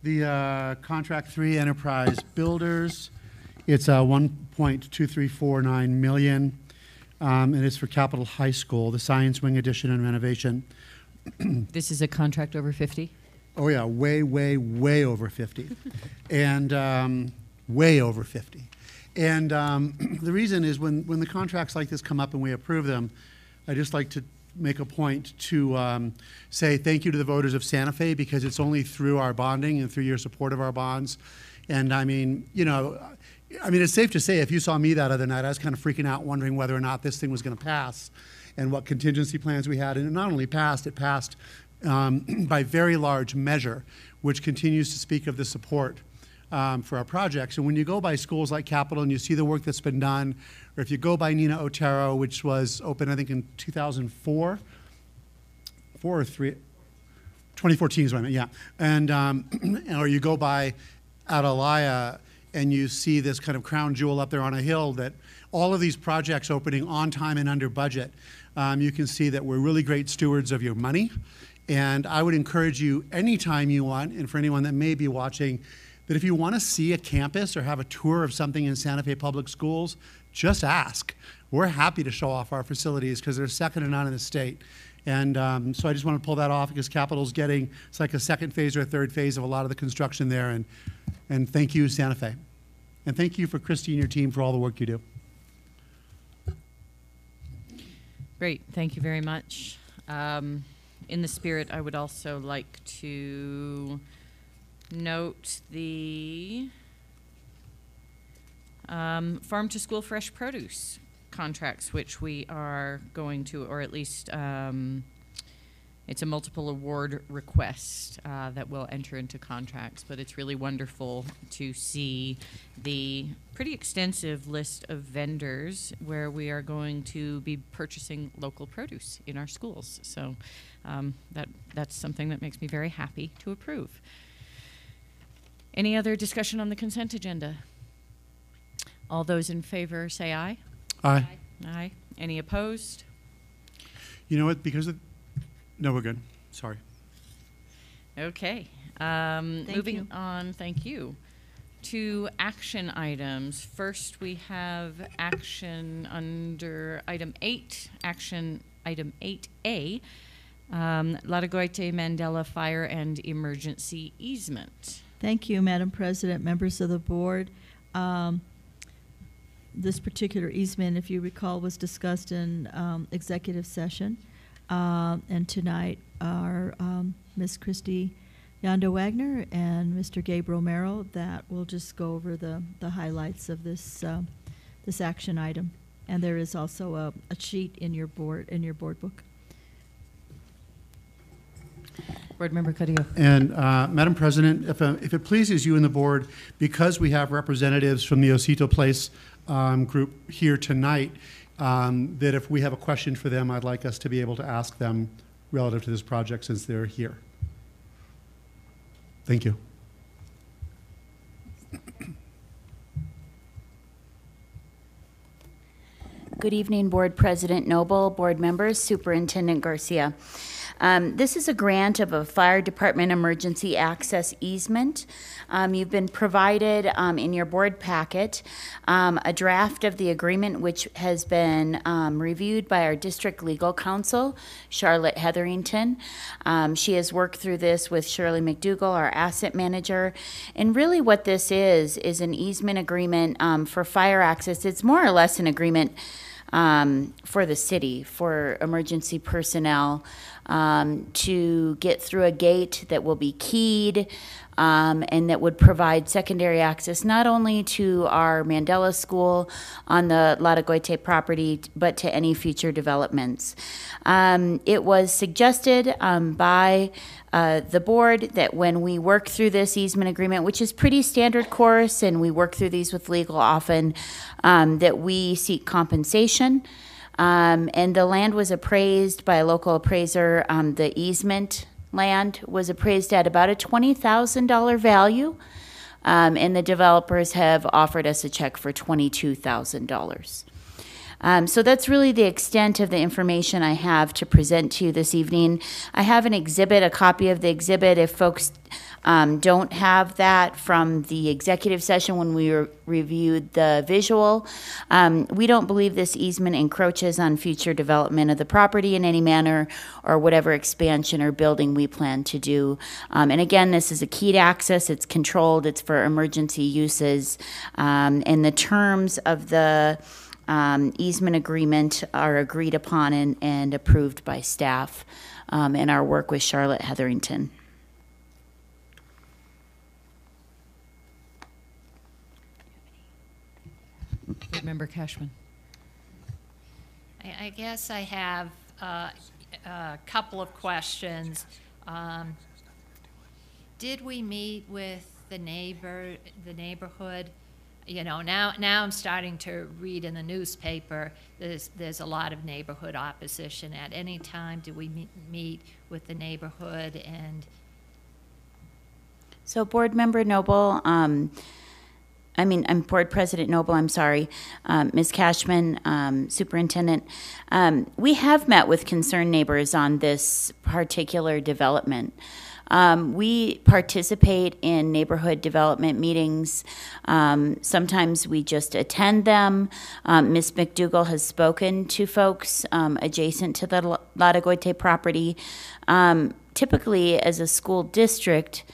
The Contract 3 Enterprise Builders, it's $1.2349 million. It is for Capitol High School, the Science Wing addition and renovation. This is a contract over 50? Oh yeah, way, way, way over 50. And way over 50. And the reason is when the contracts like this come up and we approve them, I just like to make a point to say thank you to the voters of Santa Fe, because it's only through our bonding and through your support of our bonds. And I mean, it's safe to say if you saw me that other night, I was kind of freaking out, wondering whether or not this thing was going to pass and what contingency plans we had. And it not only passed, it passed by very large measure, which continues to speak of the support for our projects. And when you go by schools like Capital and you see the work that's been done, or if you go by Nina Otero, which was open, I think, in 2004, 2014 is what I meant, yeah. And, or you go by Atalaya and you see this kind of crown jewel up there on a hill, that all of these projects opening on time and under budget, you can see that we're really great stewards of your money. And I would encourage you anytime you want, and for anyone that may be watching, that if you want to see a campus or have a tour of something in Santa Fe Public Schools, just ask. We're happy to show off our facilities because they're second to none in the state. And so I just want to pull that off because Capital's getting, it's like a second phase or a third phase of a lot of the construction there. And thank you, Santa Fe. And thank you for Christy and your team for all the work you do. Great, thank you very much. In the spirit, I would also like to note the farm to school fresh produce contracts, which we are going to, or at least it's a multiple award request that will enter into contracts, but it's really wonderful to see the pretty extensive list of vendors where we are going to be purchasing local produce in our schools. So that's something that makes me very happy to approve. Any other discussion on the consent agenda? All those in favor say aye. Aye. Aye. Any opposed? You know what, no, we're good. Sorry. Okay. Moving on, thank you, to action items. First, we have action under item 8, action item 8A, Latagoite Mandela Fire and Emergency Easement. Thank you, Madam President, members of the board. This particular easement, if you recall, was discussed in executive session. And tonight are Ms. Christy Yanda Wagner and Mr. Gabe Romero that will just go over the highlights of this this action item. And there is also a sheet in your board book. Board Member Carrillo. And Madam President, if it pleases you and the board, because we have representatives from the Osito Place group here tonight, that if we have a question for them, I'd like us to be able to ask them relative to this project since they're here. Thank you. Good evening, Board President Noble, board members, Superintendent Garcia. This is a grant of a fire department emergency access easement. You've been provided in your board packet a draft of the agreement, which has been reviewed by our district legal counsel, Charlotte Hetherington. She has worked through this with Shirley McDougall, our asset manager. And really what this is an easement agreement for fire access. It's more or less an agreement for the city, for emergency personnel, to get through a gate that will be keyed and that would provide secondary access not only to our Mandela School on the Latagoite property, but to any future developments. It was suggested by the board that when we work through this easement agreement, which is pretty standard course, and we work through these with legal often, that we seek compensation. And the land was appraised by a local appraiser. The easement land was appraised at about a $20,000 value, and the developers have offered us a check for $22,000. So that's really the extent of the information I have to present to you this evening. I have an exhibit, a copy of the exhibit. If folks don't have that from the executive session when we reviewed the visual, we don't believe this easement encroaches on future development of the property in any manner or whatever expansion or building we plan to do. And again, this is a keyed access. It's controlled. It's for emergency uses. And the terms of the easement agreement are agreed upon and approved by staff in our work with Charlotte Hetherington. Board Member Cashman. I guess I have a couple of questions. Did we meet with the neighborhood? You know, now I'm starting to read in the newspaper, there's a lot of neighborhood opposition. At any time, do we meet with the neighborhood? And So Board Member Noble, I'm Board President Noble, I'm sorry, Ms. Cashman, Superintendent, we have met with concerned neighbors on this particular development. We participate in neighborhood development meetings. Sometimes we just attend them. Ms. McDougall has spoken to folks adjacent to the Latagoite property. Typically, as a school district,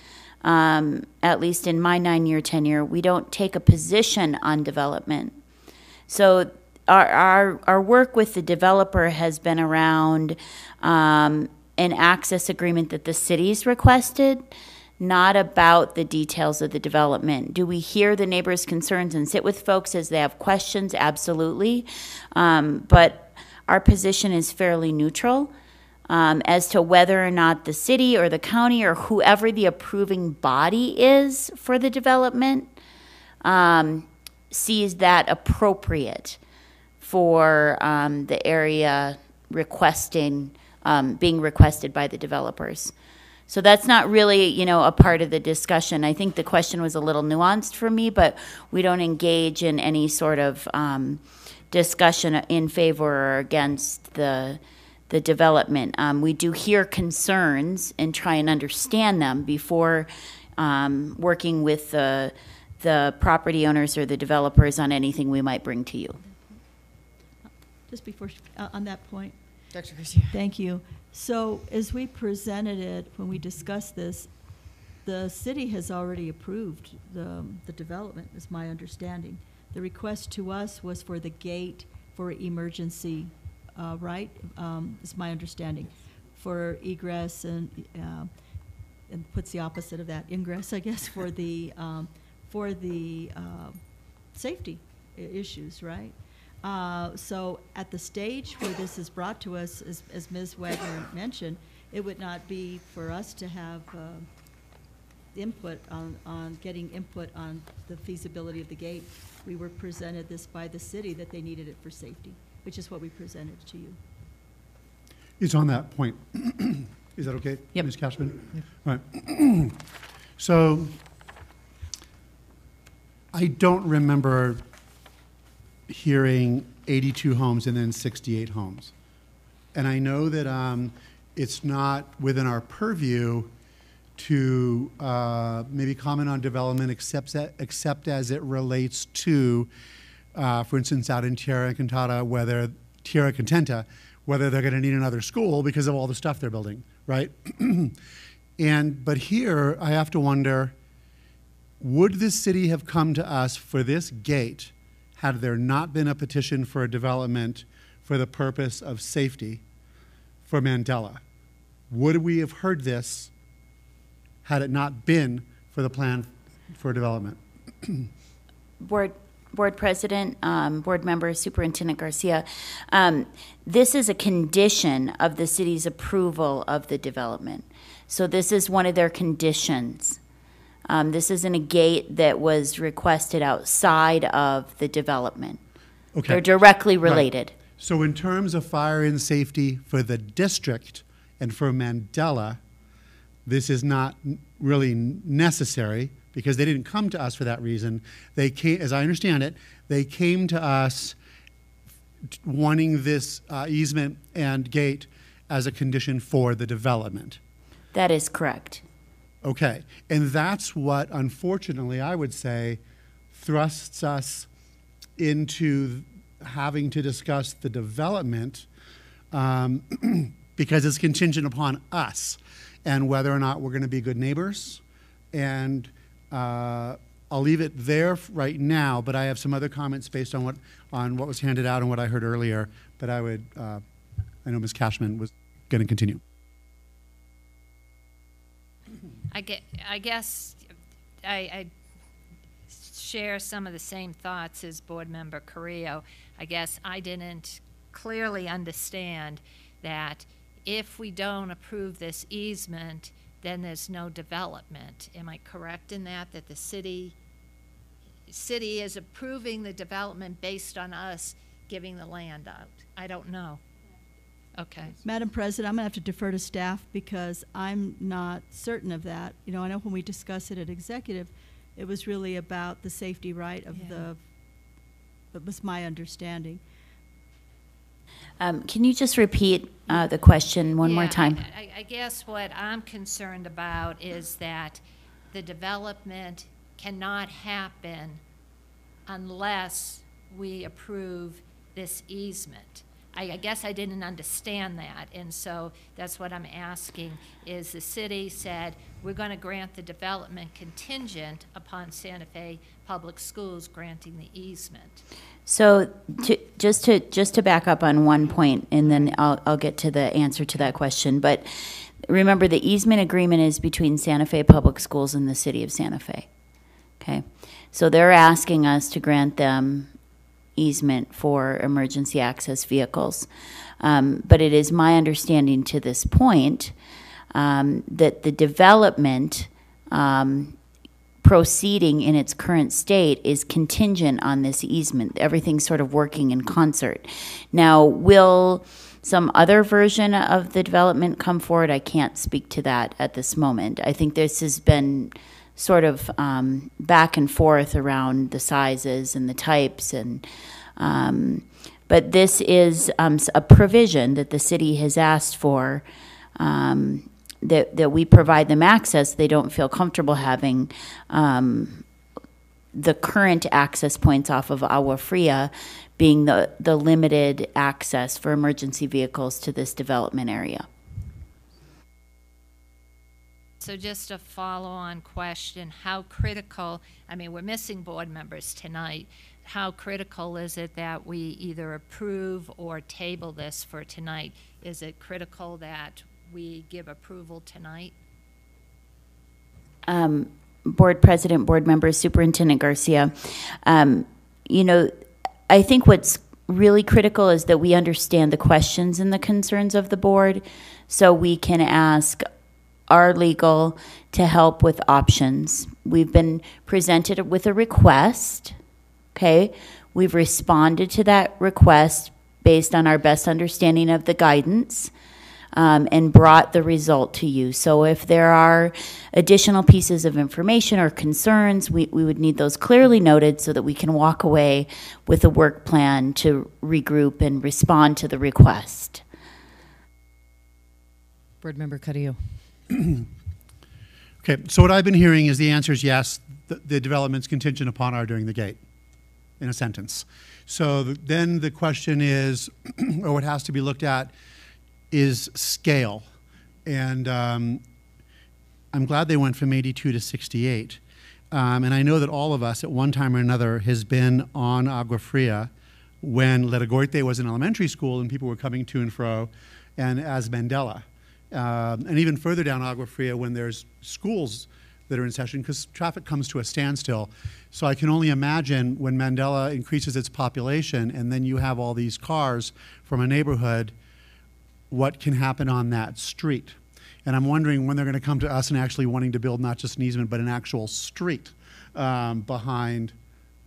at least in my 9-year tenure, we don't take a position on development. So our work with the developer has been around an access agreement that the city's requested, not about the details of the development. Do we hear the neighbors' concerns and sit with folks as they have questions? Absolutely. But our position is fairly neutral as to whether or not the city or the county or whoever the approving body is for the development sees that appropriate for the area being requested by the developers. So that's not really, a part of the discussion. I think the question was a little nuanced for me, but we don't engage in any sort of discussion in favor or against the development. We do hear concerns and try and understand them before working with the property owners or the developers on anything we might bring to you. Just before, on that point. Dr. Garcia. Thank you. So as we presented it, when we discussed this, the city has already approved the development, is my understanding. The request to us was for the gate for emergency, right? Is my understanding. For egress and puts the opposite of that, ingress, I guess, for the safety issues, right? So at the stage where this is brought to us, as Ms. Wagner mentioned, it would not be for us to have input on getting input on the feasibility of the gate. We were presented this by the city that they needed it for safety, which is what we presented to you. It's on that point. Is that okay, Yep. Ms. Cashman? Yep. Right. So I don't remember hearing 82 homes and then 68 homes. And I know that it's not within our purview to maybe comment on development except as it relates to, for instance, out in Tierra Contenta, whether they're going to need another school because of all the stuff they're building, right? But here, I have to wonder, would the city have come to us for this gate had there not been a petition for a development for the purpose of safety for Mandela? Would we have heard this had it not been for the plan for development? Board President, Board Member, Superintendent Garcia, this is a condition of the city's approval of the development. So this is one of their conditions. This isn't a gate that was requested outside of the development. Okay. They're directly related. Right. So in terms of fire and safety for the district and for Mandela, this is not really necessary because they didn't come to us for that reason. They came, as I understand it, they came to us wanting this easement and gate as a condition for the development. That is correct. Okay, and that's what, unfortunately, I would say, thrusts us into having to discuss the development because it's contingent upon us and whether or not we're going to be good neighbors and I'll leave it there right now, but I have some other comments based on what was handed out and what I heard earlier. But I would, I know Ms. Cashman was going to continue. I guess I share some of the same thoughts as Board Member Carrillo. I guess I didn't clearly understand that if we don't approve this easement, then there's no development. Am I correct in that the city is approving the development based on us giving the land out? I don't know. Okay. Madam President, I'm going to have to defer to staff because I'm not certain of that. You know, I know when we discussed it at executive, it was really about the safety right of that was my understanding. Can you just repeat the question one more time? I guess what I'm concerned about is that the development cannot happen unless we approve this easement. I guess I didn't understand that, and so that's what I'm asking, is the city said, we're going to grant the development contingent upon Santa Fe Public Schools granting the easement. So just to back up on one point, and then I'll get to the answer to that question, but remember the easement agreement is between Santa Fe Public Schools and the city of Santa Fe, okay? So they're asking us to grant them easement for emergency access vehicles. But it is my understanding to this point that the development proceeding in its current state is contingent on this easement. Everything's sort of working in concert. Now, will some other version of the development come forward? I can't speak to that at this moment. I think this has been sort of back and forth around the sizes and the types, and but this is a provision that the city has asked for, that we provide them access. They don't feel comfortable having the current access points off of Agua Fria being the limited access for emergency vehicles to this development area. So just a follow-on question, how critical, I mean, we're missing board members tonight. How critical is it that we either approve or table this for tonight? Is it critical that we give approval tonight? Board President, board members, Superintendent Garcia, you know, I think what's really critical is that we understand the questions and the concerns of the board so we can ask our legal to help with options. We've been presented with a request, okay? We've responded to that request based on our best understanding of the guidance and brought the result to you. So if there are additional pieces of information or concerns, we would need those clearly noted so that we can walk away with a work plan to regroup and respond to the request. Board Member Carrillo. Okay, so what I've been hearing is the answer is yes, the development's contingent upon our doing the gate, in a sentence. So then the question is, or what has to be looked at, is scale. And I'm glad they went from 82 to 68. And I know that all of us at one time or another has been on Agua Fria when Lerigorte was an elementary school and people were coming to and fro, and as Mandela. And even further down Agua Fria when there's schools that are in session, because traffic comes to a standstill. So I can only imagine when Mandela increases its population and then you have all these cars from a neighborhood, what can happen on that street. And I'm wondering when they're going to come to us and actually wanting to build not just an easement, but an actual street behind,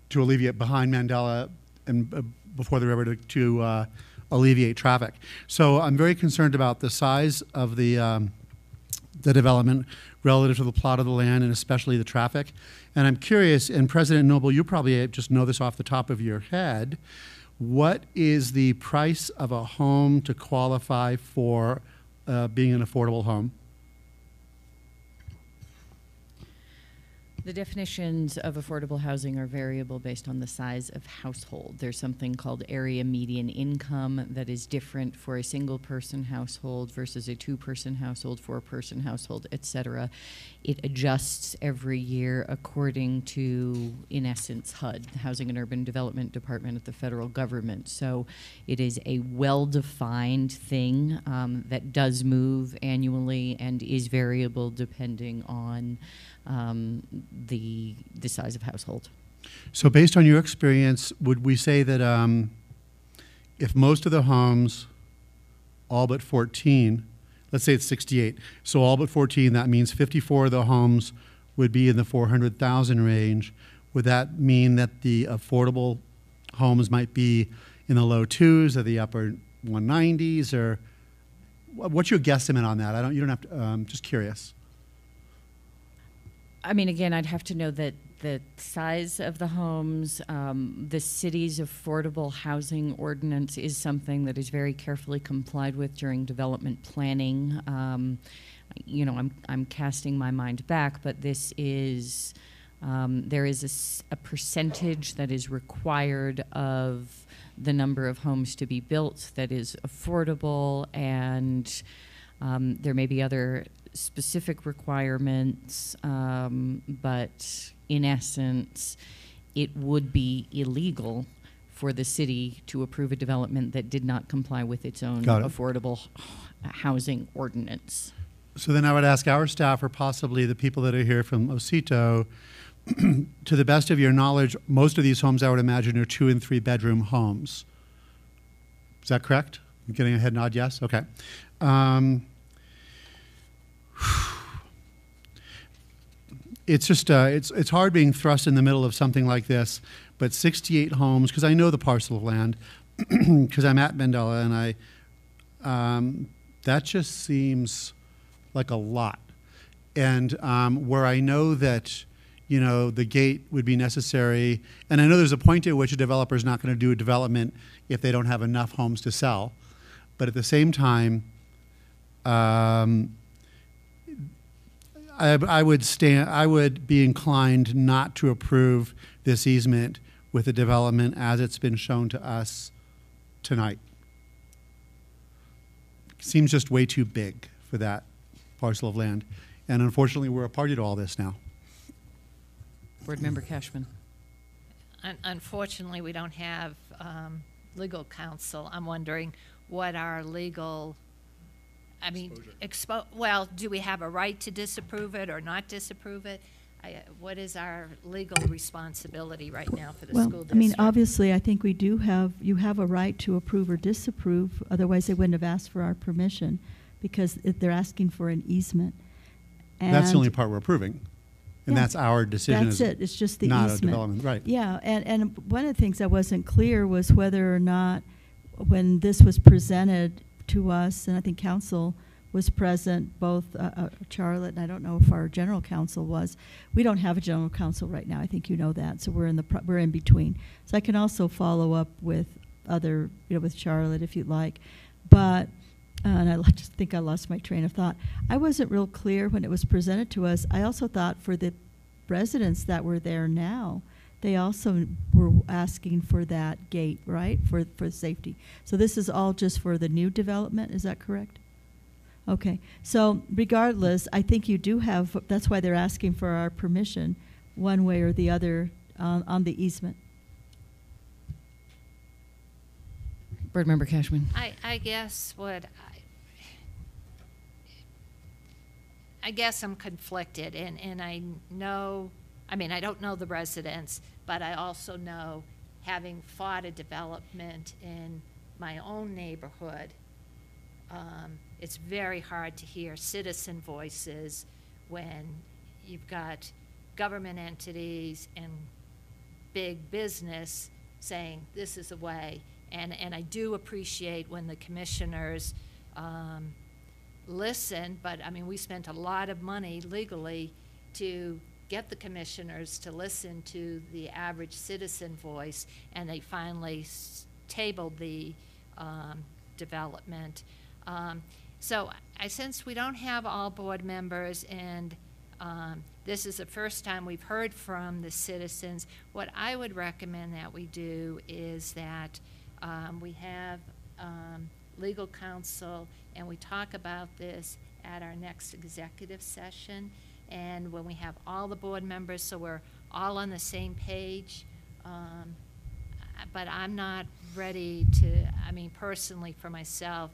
to alleviate behind Mandela and before the river to alleviate traffic. So I'm very concerned about the size of the development relative to the plot of the land and especially the traffic. And I'm curious, and President Noble, you probably just know this off the top of your head, what is the price of a home to qualify for being an affordable home? The definitions of affordable housing are variable based on the size of household. There's something called area median income that is different for a single-person household versus a two-person household, four-person household, etc. It adjusts every year according to, in essence, HUD, the Housing and Urban Development Department of the federal government. So it is a well-defined thing that does move annually and is variable depending on the size of household. So based on your experience, would we say that if most of the homes, all but 14, let's say it's 68, so all but 14, that means 54 of the homes would be in the 400,000 range. Would that mean that the affordable homes might be in the low twos or the upper 190s, or what's your guesstimate on that? You don't have to, just curious. I mean, again, I'd have to know that the size of the homes, the city's affordable housing ordinance is something that is very carefully complied with during development planning. You know, I'm casting my mind back, but this is, there is a percentage that is required of the number of homes to be built that is affordable, and there may be other specific requirements, but in essence, it would be illegal for the city to approve a development that did not comply with its own affordable housing ordinance. So then I would ask our staff, or possibly the people that are here from Osito, to the best of your knowledge, most of these homes, I would imagine, are 2- and 3-bedroom homes. Is that correct? I'm getting a head nod, yes? Okay. It's just, it's hard being thrust in the middle of something like this, but 68 homes, because I know the parcel of land, because I'm at Mandela, and that just seems like a lot. And where I know that, you know, the gate would be necessary, and I know there's a point at which a developer is not going to do a development if they don't have enough homes to sell, but at the same time, I would be inclined not to approve this easement with the development as it's been shown to us tonight. Seems just way too big for that parcel of land. And unfortunately, we're a party to all this now. Board Member Cashman. Unfortunately, we don't have legal counsel. I'm wondering what our legal, I mean, well, do we have a right to disapprove it or not disapprove it? What is our legal responsibility right now for the school district? I mean, obviously, I think we do have, you have a right to approve or disapprove. Otherwise, they wouldn't have asked for our permission, because they're asking for an easement. And that's the only part we're approving. And that's our decision. That's it. It's just the not easement. A development, right? Yeah, and one of the things that wasn't clear was whether or not, when this was presented to us, and I think Counsel was present, both Charlotte, and I don't know if our general counsel was. We don't have a general counsel right now. I think you know that. So we're in between. So I can also follow up with other, with Charlotte if you'd like. But and I just think I lost my train of thought. I wasn't real clear when it was presented to us. I also thought for the residents that were there now, they also were asking for that gate, right, for safety. So this is all just for the new development, is that correct? Okay, so regardless, I think you do have, that's why they're asking for our permission one way or the other on the easement. Board Member Cashman. I guess I guess I'm conflicted, and I know, I mean, I don't know the residents, but I also know, having fought a development in my own neighborhood, it's very hard to hear citizen voices when you've got government entities and big business saying this is the way. And I do appreciate when the commissioners listen, but I mean, we spent a lot of money legally to get the commissioners to listen to the average citizen voice, and they finally tabled the development. So I sense we don't have all board members, and this is the first time we've heard from the citizens. What I would recommend that we do is that we have legal counsel and we talk about this at our next executive session. And when we have all the board members, so we're all on the same page. But I'm not ready to, I mean, personally for myself,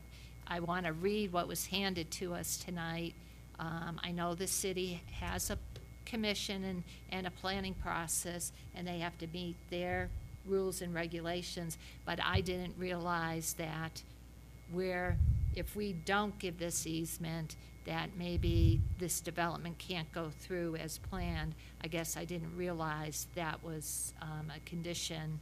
I want to read what was handed to us tonight. I know the city has a commission and a planning process, and they have to meet their rules and regulations, but I didn't realize that if we don't give this easement, that maybe this development can't go through as planned. I guess I didn't realize that was a condition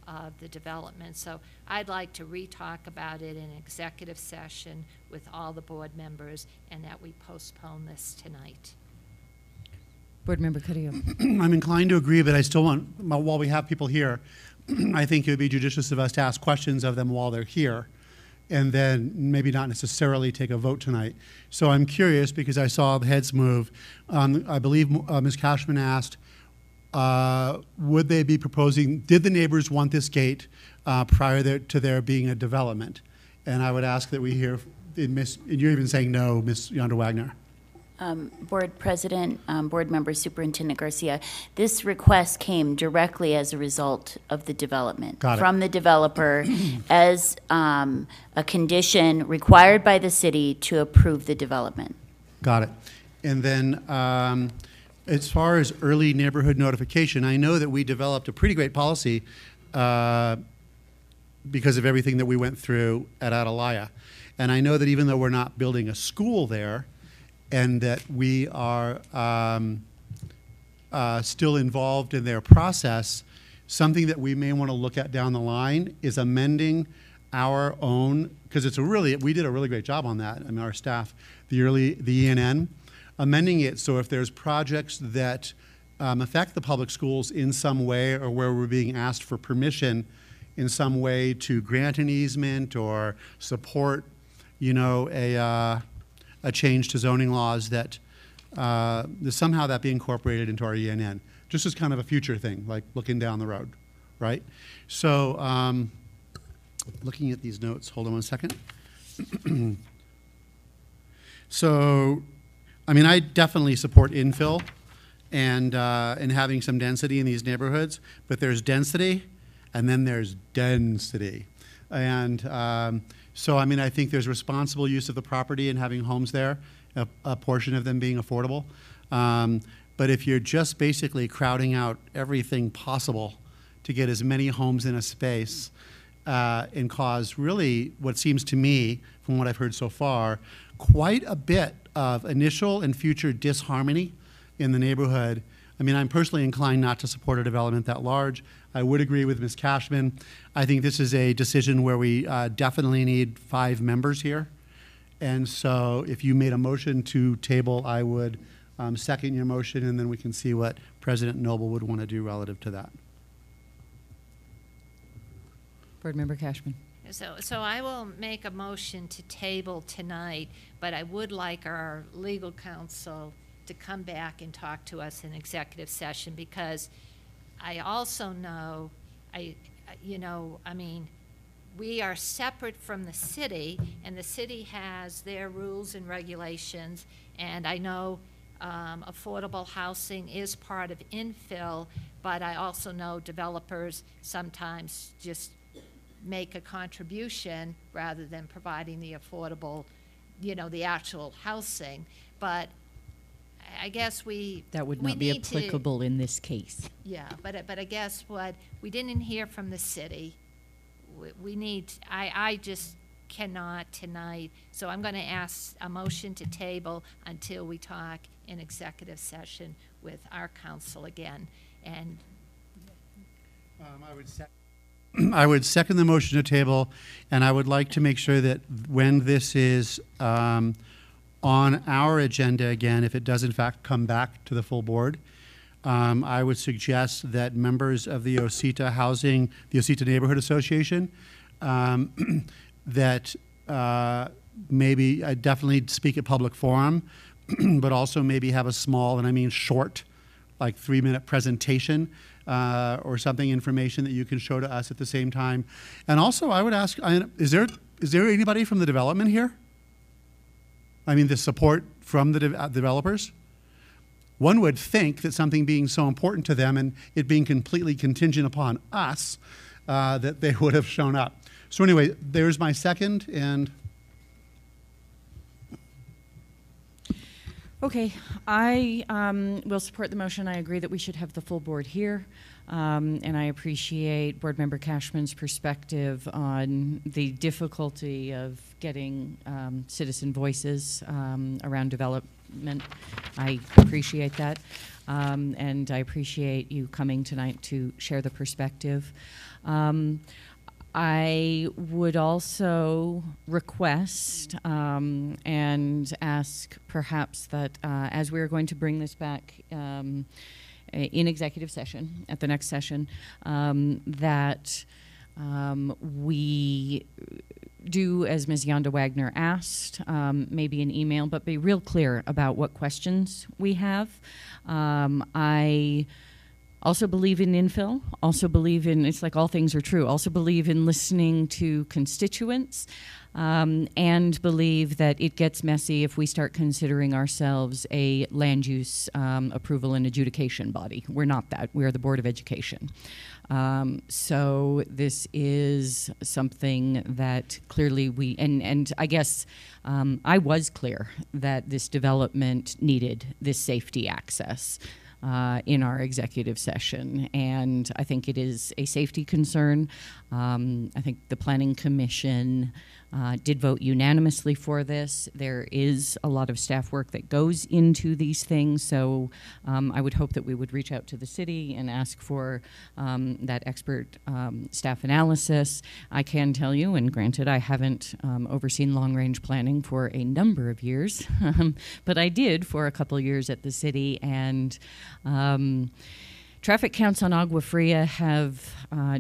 of the development. So I'd like to re-talk about it in executive session with all the board members, and that we postpone this tonight. Board Member Carrillo. I'm inclined to agree, but I still want, while we have people here, I think it would be judicious of us to ask questions of them while they're here, and then maybe not necessarily take a vote tonight. So I'm curious, because I saw the heads move. I believe Ms. Cashman asked, would they be proposing, did the neighbors want this gate prior to there being a development? And I would ask that we hear, and you're even saying no, Ms. Yonder-Wagner. Board President, Board Member Superintendent Garcia, this request came directly as a result of the development. Got it. From the developer as a condition required by the city to approve the development. Got it. And then as far as early neighborhood notification, I know that we developed a pretty great policy because of everything that we went through at Atalaya. And I know that even though we're not building a school there, and that we are still involved in their process, something that we may want to look at down the line is amending our own, because we did a really great job on that, I mean, our staff, the ENN, amending it so if there's projects that affect the public schools in some way, or where we're being asked for permission in some way to grant an easement or support, you know, a change to zoning laws, that somehow that be incorporated into our ENN, just as kind of a future thing, like looking down the road, right? So looking at these notes, hold on one second. So, I mean, I definitely support infill and having some density in these neighborhoods, but there's density and then there's density. And so, I mean, I think there's responsible use of the property and having homes there, a portion of them being affordable. But if you're just basically crowding out everything possible to get as many homes in a space and cause really what seems to me, from what I've heard so far, quite a bit of initial and future disharmony in the neighborhood. I mean, I'm personally inclined not to support a development that large. I would agree with Ms. Cashman. I think this is a decision where we definitely need 5 members here. And so if you made a motion to table, I would second your motion, and then we can see what President Noble would want to do relative to that. Board Member Cashman. So I will make a motion to table tonight, but I would like our legal counsel to come back and talk to us in executive session, because I also know, I mean, we are separate from the city, and the city has their rules and regulations, and I know affordable housing is part of Infill, but I also know developers sometimes just make a contribution rather than providing the affordable, the actual housing. But I guess that would not be applicable in this case. Yeah, but I guess what we didn't hear from the city, we need. I just cannot tonight. So I'm going to ask a motion to table until we talk in executive session with our counsel again. And I would second the motion to table, and I would like to make sure that when this is on our agenda again, if it does in fact come back to the full board, I would suggest that members of the Osita Neighborhood Association, that maybe definitely speak at public forum, but also maybe have a small, and I mean short, like 3-minute presentation or something, information that you can show to us at the same time. And also, I would ask, is there anybody from the development here? I mean, the support from the developers? One would think that something being so important to them and it being completely contingent upon us, that they would have shown up. So anyway, there's my second, and okay, I will support the motion. I agree that we should have the full board here. And I appreciate Board Member Cashman's perspective on the difficulty of getting citizen voices around development. I appreciate that. And I appreciate you coming tonight to share the perspective. I would also request and ask perhaps that as we are going to bring this back in executive session, at the next session, that we do, as Ms. Yonda Wagner asked, maybe an email, but be real clear about what questions we have. I also believe in infill, also believe in, it's like all things are true, also believe in listening to constituents, and believe that it gets messy if we start considering ourselves a land use approval and adjudication body. We're not that. We're the Board of Education. So this is something that clearly we, and I guess I was clear that this development needed this safety access in our executive session, and I think it is a safety concern. I think the Planning Commission did vote unanimously for this. There is a lot of staff work that goes into these things, so I would hope that we would reach out to the city and ask for that expert staff analysis. I can tell you, and granted I haven't overseen long-range planning for a number of years, but I did for a couple years at the city, and traffic counts on Agua Fria have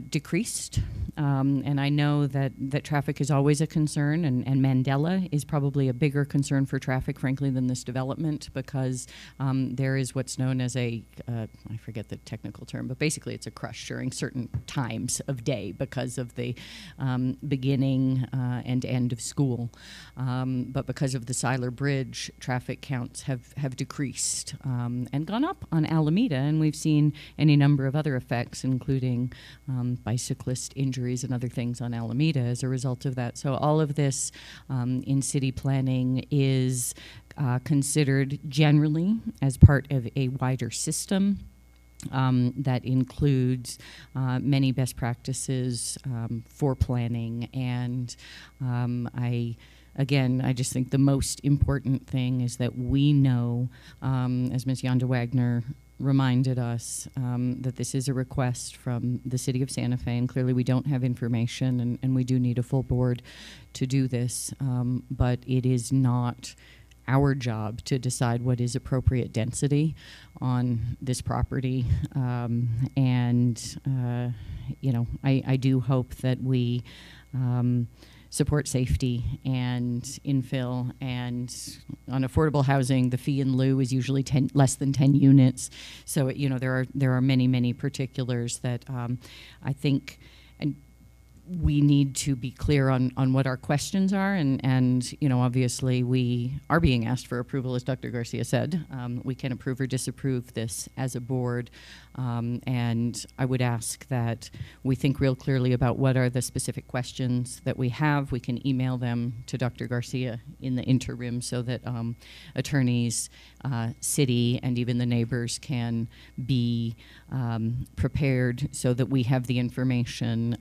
decreased, and I know that traffic is always a concern, and Mandela is probably a bigger concern for traffic, frankly, than this development, because there is what's known as a, I forget the technical term, but basically it's a crush during certain times of day because of the beginning and end of school. But because of the Seiler Bridge, traffic counts have decreased and gone up on Alameda, and we've seen any number of other effects, including bicyclist injuries and other things on Alameda as a result of that. So all of this in city planning is considered generally as part of a wider system that includes many best practices for planning. And Again, I just think the most important thing is that we know, as Ms. Yonda Wagner reminded us, that this is a request from the City of Santa Fe, and clearly we don't have information, and we do need a full board to do this, but it is not our job to decide what is appropriate density on this property. You know, I do hope that we support safety and infill, and on affordable housing, the fee in lieu is usually less than 10 units. So, you know, there are many particulars that I think, and we need to be clear on what our questions are, and you know, obviously we are being asked for approval, as Dr. Garcia said. We can approve or disapprove this as a board, and I would ask that we think real clearly about what are the specific questions that we have. We can email them to Dr. Garcia in the interim so that attorneys, city, and even the neighbors can be prepared so that we have the information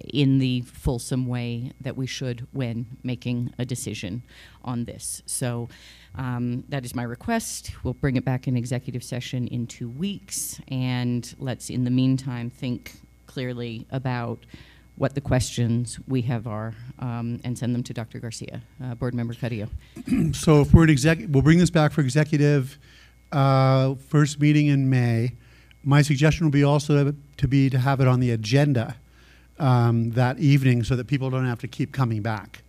in the fulsome way that we should when making a decision on this. So that is my request. We'll bring it back in executive session in 2 weeks, and let's, in the meantime, think clearly about what the questions we have are, and send them to Dr. Garcia. Board Member Carrillo. So if we're we'll bring this back for executive first meeting in May. My suggestion would be also to have it on the agenda that evening so that people don't have to keep coming back.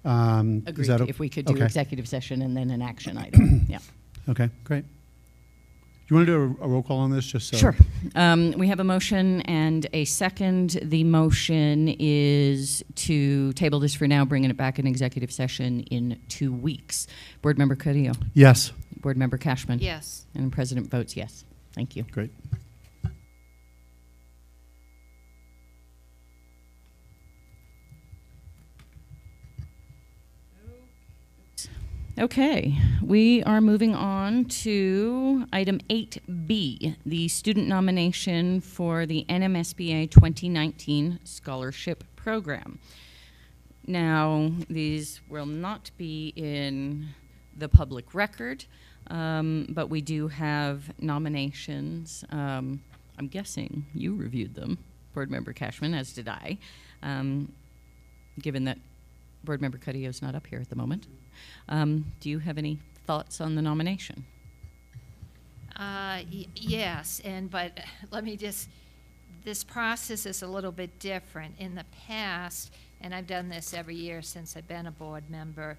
Is Agreed, that if we could do okay. executive session and then an action item, yeah. Okay, great. Do you want to do a roll call on this, just so? Sure. We have a motion and a second. The motion is to table this for now, bringing it back in executive session in 2 weeks. Board Member Carrillo? Yes. Board Member Cashman? Yes. And President votes yes. Thank you. Great. Okay, we are moving on to item 8B, the student nomination for the NMSBA 2019 Scholarship Program. Now, these will not be in the public record, but we do have nominations. I'm guessing you reviewed them, Board Member Cashman, as did I, given that Board Member Carrillo is not up here at the moment. Do you have any thoughts on the nomination? Yes, but let me just, this process is a little bit different. In the past, and I've done this every year since I've been a board member,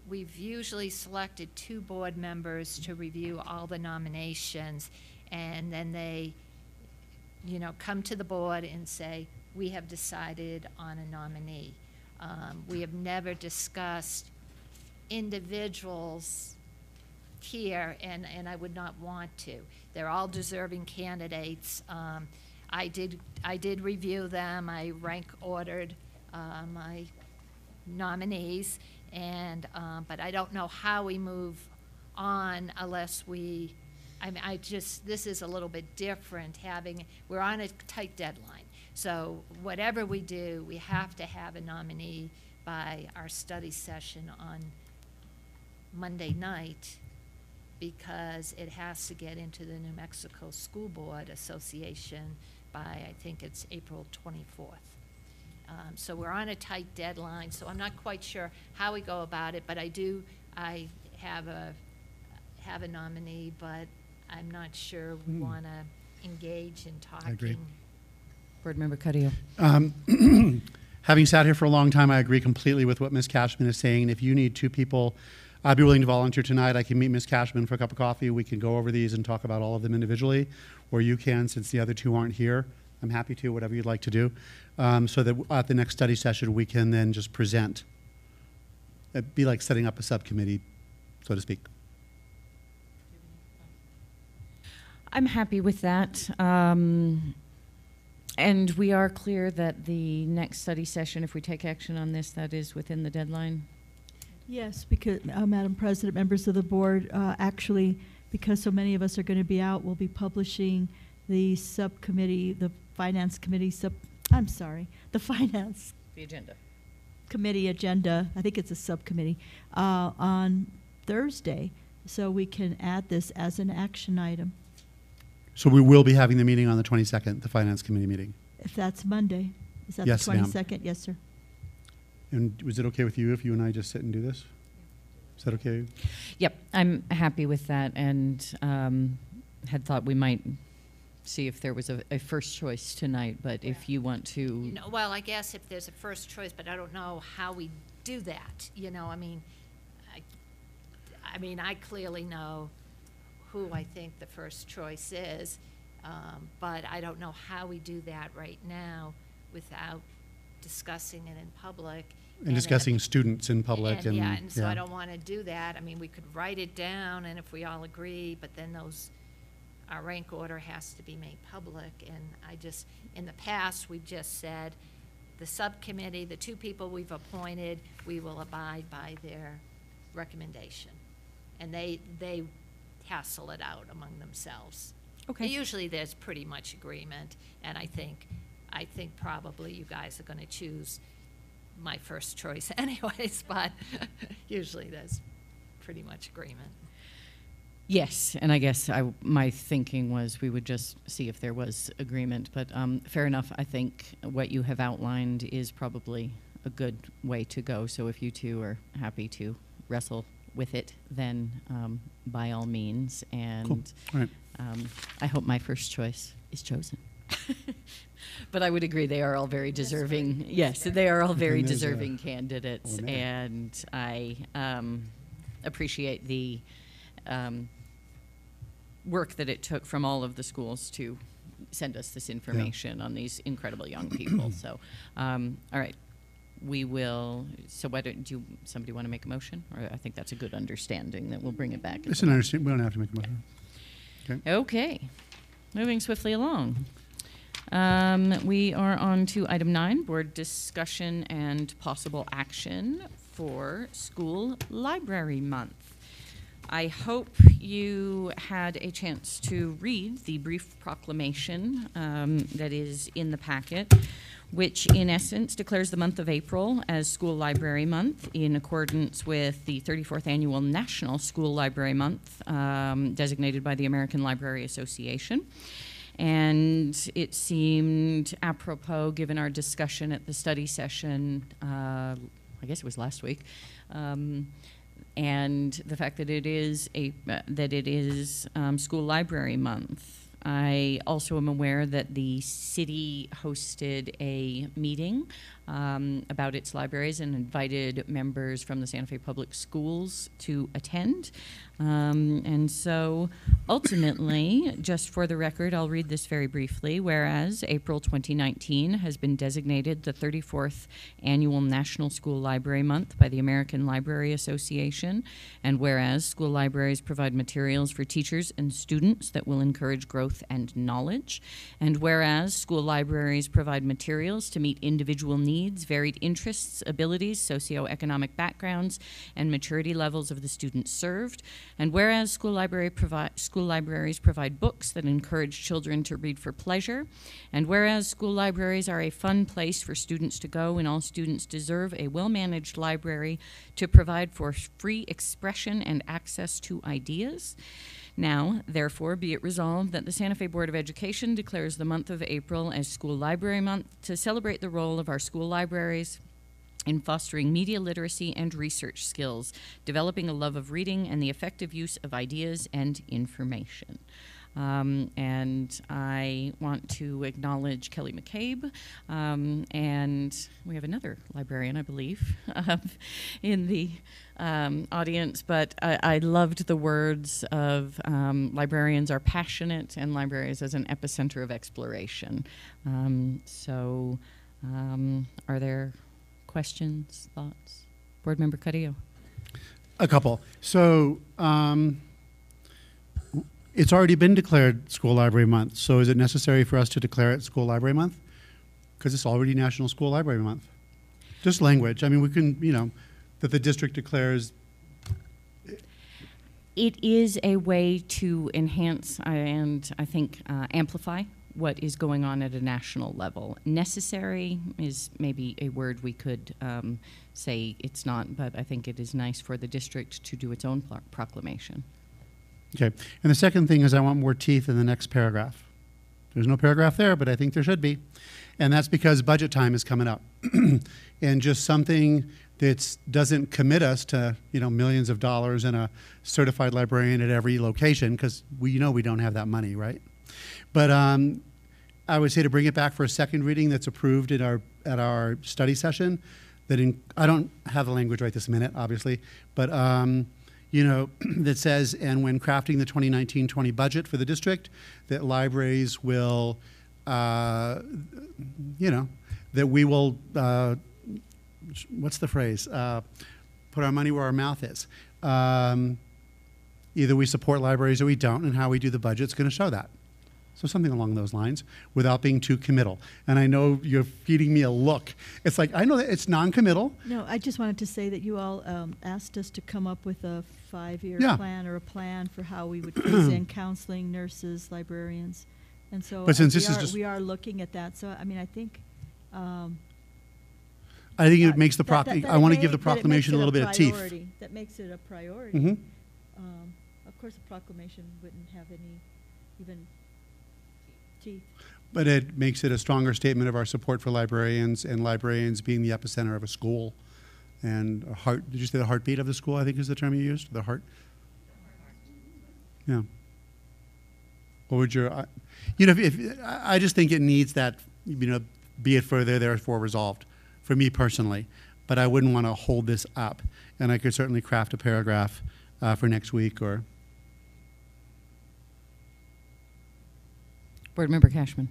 we've usually selected 2 board members to review all the nominations, and then they, come to the board and say, we have decided on a nominee. We have never discussed individuals here, and I would not want to. They're all deserving candidates. I did review them. I rank ordered my nominees, and but I don't know how we move on unless we. This is a little bit different. We're on a tight deadline. So whatever we do, we have to have a nominee by our study session on Monday night, because it has to get into the New Mexico School Board Association by, I think it's April 24th. So we're on a tight deadline, so I'm not quite sure how we go about it, but I have a nominee, but I'm not sure we want to engage in talking. I agree. Board Member Carrillo. Having sat here for a long time, I agree completely with what Ms. Cashman is saying. If you need 2 people, I'd be willing to volunteer tonight. I can meet Ms. Cashman for a cup of coffee. We can go over these and talk about all of them individually, or you can, since the other 2 aren't here. I'm happy to, whatever you'd like to do, so that at the next study session, we can then just present. It'd be like setting up a subcommittee, so to speak. I'm happy with that. And we are clear that the next study session, if we take action on this, that is within the deadline? Yes, because, Madam President, members of the board, actually, because so many of us are going to be out, we'll be publishing the subcommittee, the finance committee the finance. The agenda. Committee agenda, I think it's a subcommittee, on Thursday, so we can add this as an action item. So we will be having the meeting on the 22nd, the Finance Committee meeting. If that's Monday. Is that Yes, the ma'am. 22nd? Yes, sir. And was it okay with you if you and I just sit and do this? Is that okay? Yep, I'm happy with that, and had thought we might see if there was a first choice tonight, but if you want to... Well, I guess if there's a first choice, but I don't know how we do that. I clearly know who I think the first choice is, but I don't know how we do that right now without discussing it in public. And discussing students in public. So I don't want to do that. We could write it down, and if we all agree, but then our rank order has to be made public. And in the past, we've just said, the subcommittee, the 2 people we've appointed, we will abide by their recommendation. And they hassle it out among themselves. Okay. Usually there's pretty much agreement, and I think probably you guys are going to choose my first choice anyways, but usually there's pretty much agreement. Yes, and I guess my thinking was we would just see if there was agreement, but fair enough. I think what you have outlined is probably a good way to go, so if you 2 are happy to wrestle with it, then by all means, and cool. All right. I hope my first choice is chosen. But I would agree they are all very deserving. Yes, they are all very And there's a- deserving candidates, Oh, man. and I appreciate the work that it took from all of the schools to send us this information on these incredible young people. So, all right, we will. So, why don't somebody want to make a motion? Or I think that's a good understanding that we'll bring it back. It's an understanding. We don't have to make a motion. Okay. Okay, moving swiftly along. We are on to item 9, board discussion and possible action for School Library Month. I hope you had a chance to read the brief proclamation that is in the packet, which in essence declares the month of April as School Library Month in accordance with the 34th Annual National School Library Month designated by the American Library Association. And it seemed apropos, given our discussion at the study session, I guess it was last week, and the fact that it is School Library Month. I also am aware that the city hosted a meeting about its libraries and invited members from the Santa Fe Public Schools to attend. And so ultimately, just for the record, I'll read this very briefly. Whereas April 2019 has been designated the 34th Annual National School Library Month by the American Library Association, and whereas school libraries provide materials for teachers and students that will encourage growth and knowledge, and whereas school libraries provide materials to meet individual needs, varied interests, abilities, socioeconomic backgrounds, and maturity levels of the students served, and whereas school libraries provide books that encourage children to read for pleasure, and whereas school libraries are a fun place for students to go, and all students deserve a well-managed library to provide for free expression and access to ideas. Now, therefore, be it resolved that the Santa Fe Board of Education declares the month of April as School Library Month to celebrate the role of our school libraries in fostering media literacy and research skills, developing a love of reading, and the effective use of ideas and information. And I want to acknowledge Kelly McCabe, and we have another librarian, I believe, in the audience, but I loved the words of librarians are passionate and libraries as an epicenter of exploration. Are there questions, thoughts? Board Member Carrillo. A couple. So it's already been declared School Library Month. So is it necessary for us to declare it School Library Month? Because it's already National School Library Month. Just language. I mean, we can, that the district declares. It is a way to enhance and I think amplify what is going on at a national level. Necessary is maybe a word we could say it's not, but I think it is nice for the district to do its own proclamation. Okay. And the second thing is I want more teeth in the next paragraph. There's no paragraph there, but I think there should be. And that's because budget time is coming up. And just something that doesn't commit us to, millions of dollars and a certified librarian at every location, because we don't have that money, right? But I would say to bring it back for a second reading that's approved at our study session. I don't have the language right this minute, obviously, but that says, and when crafting the 2019-20 budget for the district, that libraries will, that we will, what's the phrase? Put our money where our mouth is. Either we support libraries or we don't, and how we do the budget is going to show that. So something along those lines without being too committal. And I know you're feeding me a look. It's like, I know that it's non-committal. No, I just wanted to say that you all asked us to come up with a 5-year plan or a plan for how we would phase in counseling, nurses, librarians. And so but since this is just, we are looking at that. So, I mean, I think it makes the I want to give the proclamation a little bit of teeth. That makes it a priority. Mm-hmm. Of course, a proclamation wouldn't have any even teeth. But it makes it a stronger statement of our support for librarians, and librarians being the epicenter of a school. And a heart, did you say the heartbeat of the school, I think is the term you used? The heart? Yeah. What would your, you know, if I just think it needs that, you know, be it further therefore resolved, for me personally. But I wouldn't want to hold this up, and I could certainly craft a paragraph for next week or. Board Member Cashman.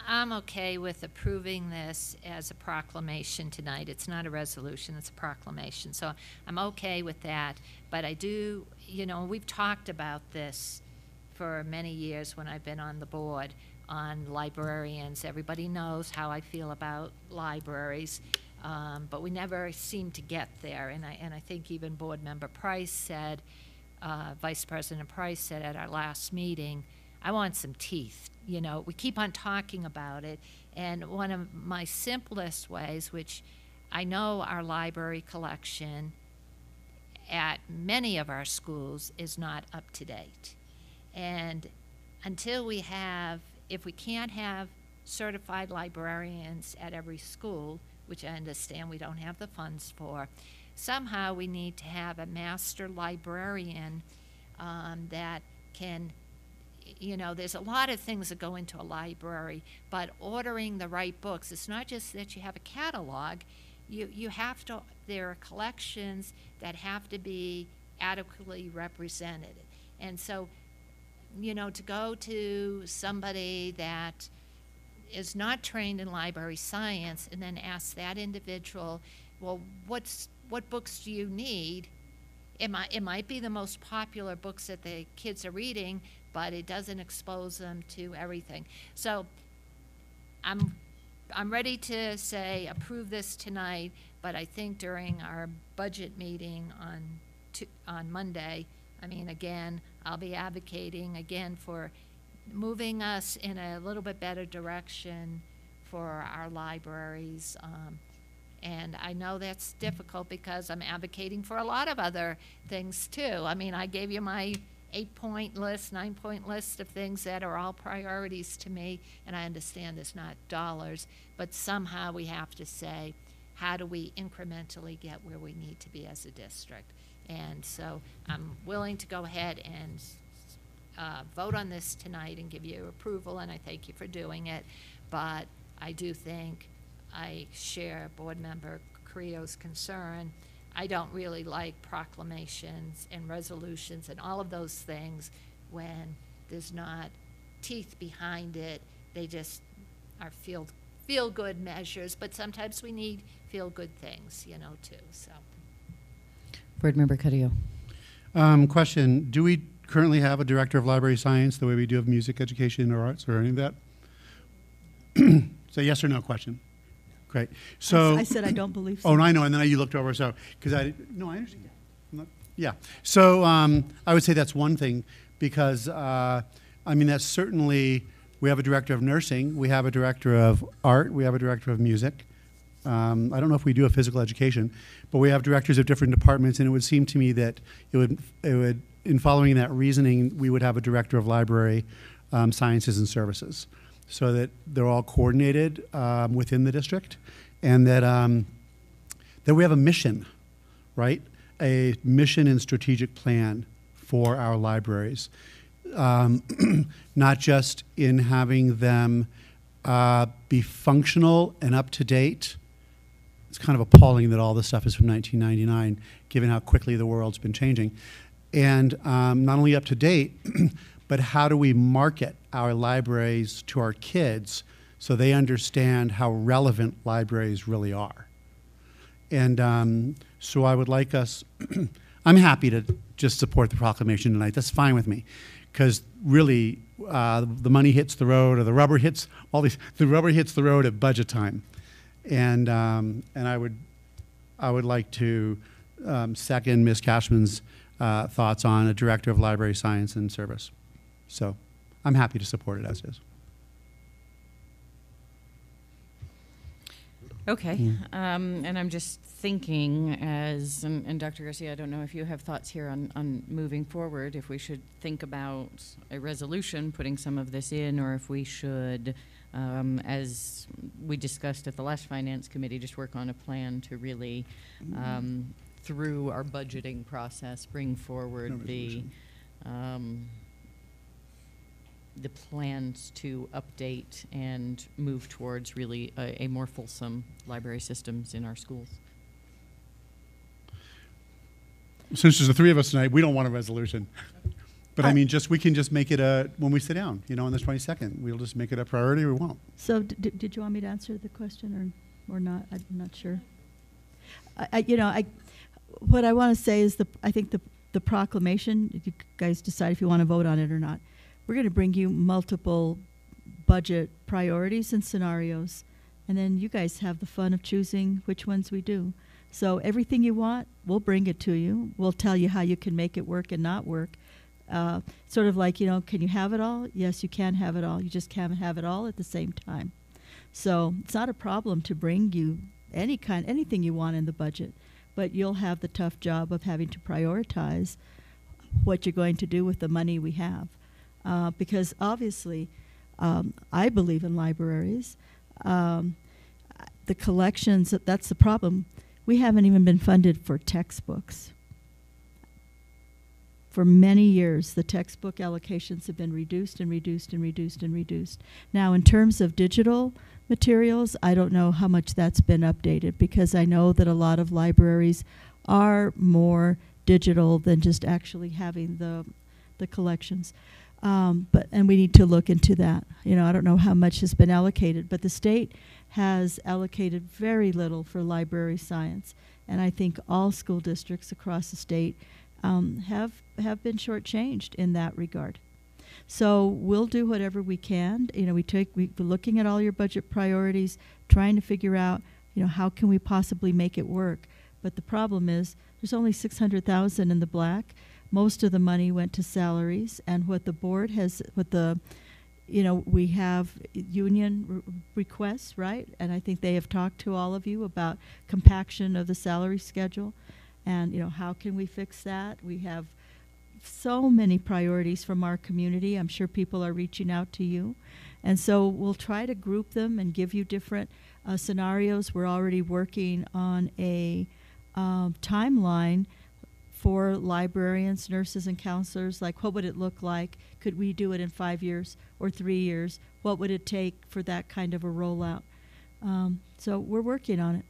I'm okay with approving this as a proclamation tonight. It's not a resolution, it's a proclamation. So I'm okay with that. But I do, you know, we've talked about this for many years when I've been on the board on librarians. Everybody knows how I feel about libraries, but we never seem to get there. And I think even Board Member Price said, Vice President Price said at our last meeting, I want some teeth. You know, we keep on talking about it, and one of my simplest ways, which I know our library collection at many of our schools is not up to date. And until we have, if we can't have certified librarians at every school, which I understand we don't have the funds for, somehow we need to have a master librarian that can, you know, there's a lot of things that go into a library, but ordering the right books, it's not just that you have a catalog, you have to, there are collections that have to be adequately represented. And so, you know, to go to somebody that is not trained in library science and then ask that individual, well, what books do you need? It might be the most popular books that the kids are reading, but it doesn't expose them to everything. So I'm ready to say approve this tonight, but I think during our budget meeting on Monday, I mean, again, I'll be advocating again for moving us in a little bit better direction for our libraries. And I know that's difficult because I'm advocating for a lot of other things too. I mean, I gave you my 8-point list, 9-point list of things that are all priorities to me, and I understand it's not dollars, but somehow we have to say, how do we incrementally get where we need to be as a district? And so I'm willing to go ahead and vote on this tonight and give you approval, and I thank you for doing it. But I do think I share Board Member Carrillo's concern. I don't really like proclamations and resolutions and all of those things when there's not teeth behind it. They just are feel-good measures, but sometimes we need feel-good things, you know, too. So. Board Member Carrillo. Question, do we currently have a director of library science the way we do of music education or arts or any of that? So yes or no question. Great. So I said I don't believe so. Oh, no, I know, and then you looked over, so, because I understand. Yeah. So I would say that's one thing, because, I mean, that's certainly, we have a director of nursing, we have a director of art, we have a director of music. I don't know if we do a physical education, but we have directors of different departments, and it would seem to me that it would, in following that reasoning, we would have a director of library sciences and services, so that they're all coordinated within the district, and that that we have a mission, right? A mission and strategic plan for our libraries, not just in having them be functional and up to date. It's kind of appalling that all this stuff is from 1999, given how quickly the world's been changing, and not only up to date, but how do we market our libraries to our kids so they understand how relevant libraries really are? And so I would like us, I'm happy to just support the proclamation tonight. That's fine with me, because really the money hits the road, or the rubber hits the rubber hits the road at budget time. And I would like to second Ms. Cashman's thoughts on a director of library science and service. So I'm happy to support it as is. Okay, and I'm just thinking and Dr. Garcia, I don't know if you have thoughts here on moving forward, if we should think about a resolution, putting some of this in, or if we should, as we discussed at the last Finance Committee, just work on a plan to really, through our budgeting process, bring forward the plans to update and move towards really a more fulsome library systems in our schools. Since there's the three of us tonight, we don't want a resolution. But I mean, we can just make it when we sit down, on the 22nd. We'll just make it a priority or we won't. So did you want me to answer the question or not? I'm not sure. What I want to say is I think the proclamation, you guys decide if you want to vote on it or not. We're going to bring you multiple budget priorities and scenarios, and then you guys have the fun of choosing which ones we do. So everything you want, we'll bring it to you. We'll tell you how you can make it work and not work. Sort of like, can you have it all? Yes, you can have it all. You just can't have it all at the same time. So it's not a problem to bring you anything you want in the budget, but you'll have the tough job of having to prioritize what you're going to do with the money we have. Because obviously, I believe in libraries. The collections, that's the problem. We haven't even been funded for textbooks. For many years, the textbook allocations have been reduced and reduced and reduced and reduced. Now, in terms of digital materials, I don't know how much that's been updated, because I know that a lot of libraries are more digital than just actually having the collections. And we need to look into that. I don't know how much has been allocated, but the state has allocated very little for library science. And I think all school districts across the state have been shortchanged in that regard. So we'll do whatever we can. We're looking at all your budget priorities, trying to figure out, how can we possibly make it work. But the problem is there's only $600,000 in the black. Most of the money went to salaries, and what the board has, we have union requests, right? And I think they have talked to all of you about compaction of the salary schedule. And, how can we fix that? We have so many priorities from our community. I'm sure people are reaching out to you. And so we'll try to group them and give you different scenarios. We're already working on a timeline for librarians, nurses, and counselors. Like, what would it look like? Could we do it in 5 years or 3 years? What would it take for that kind of a rollout? So we're working on it.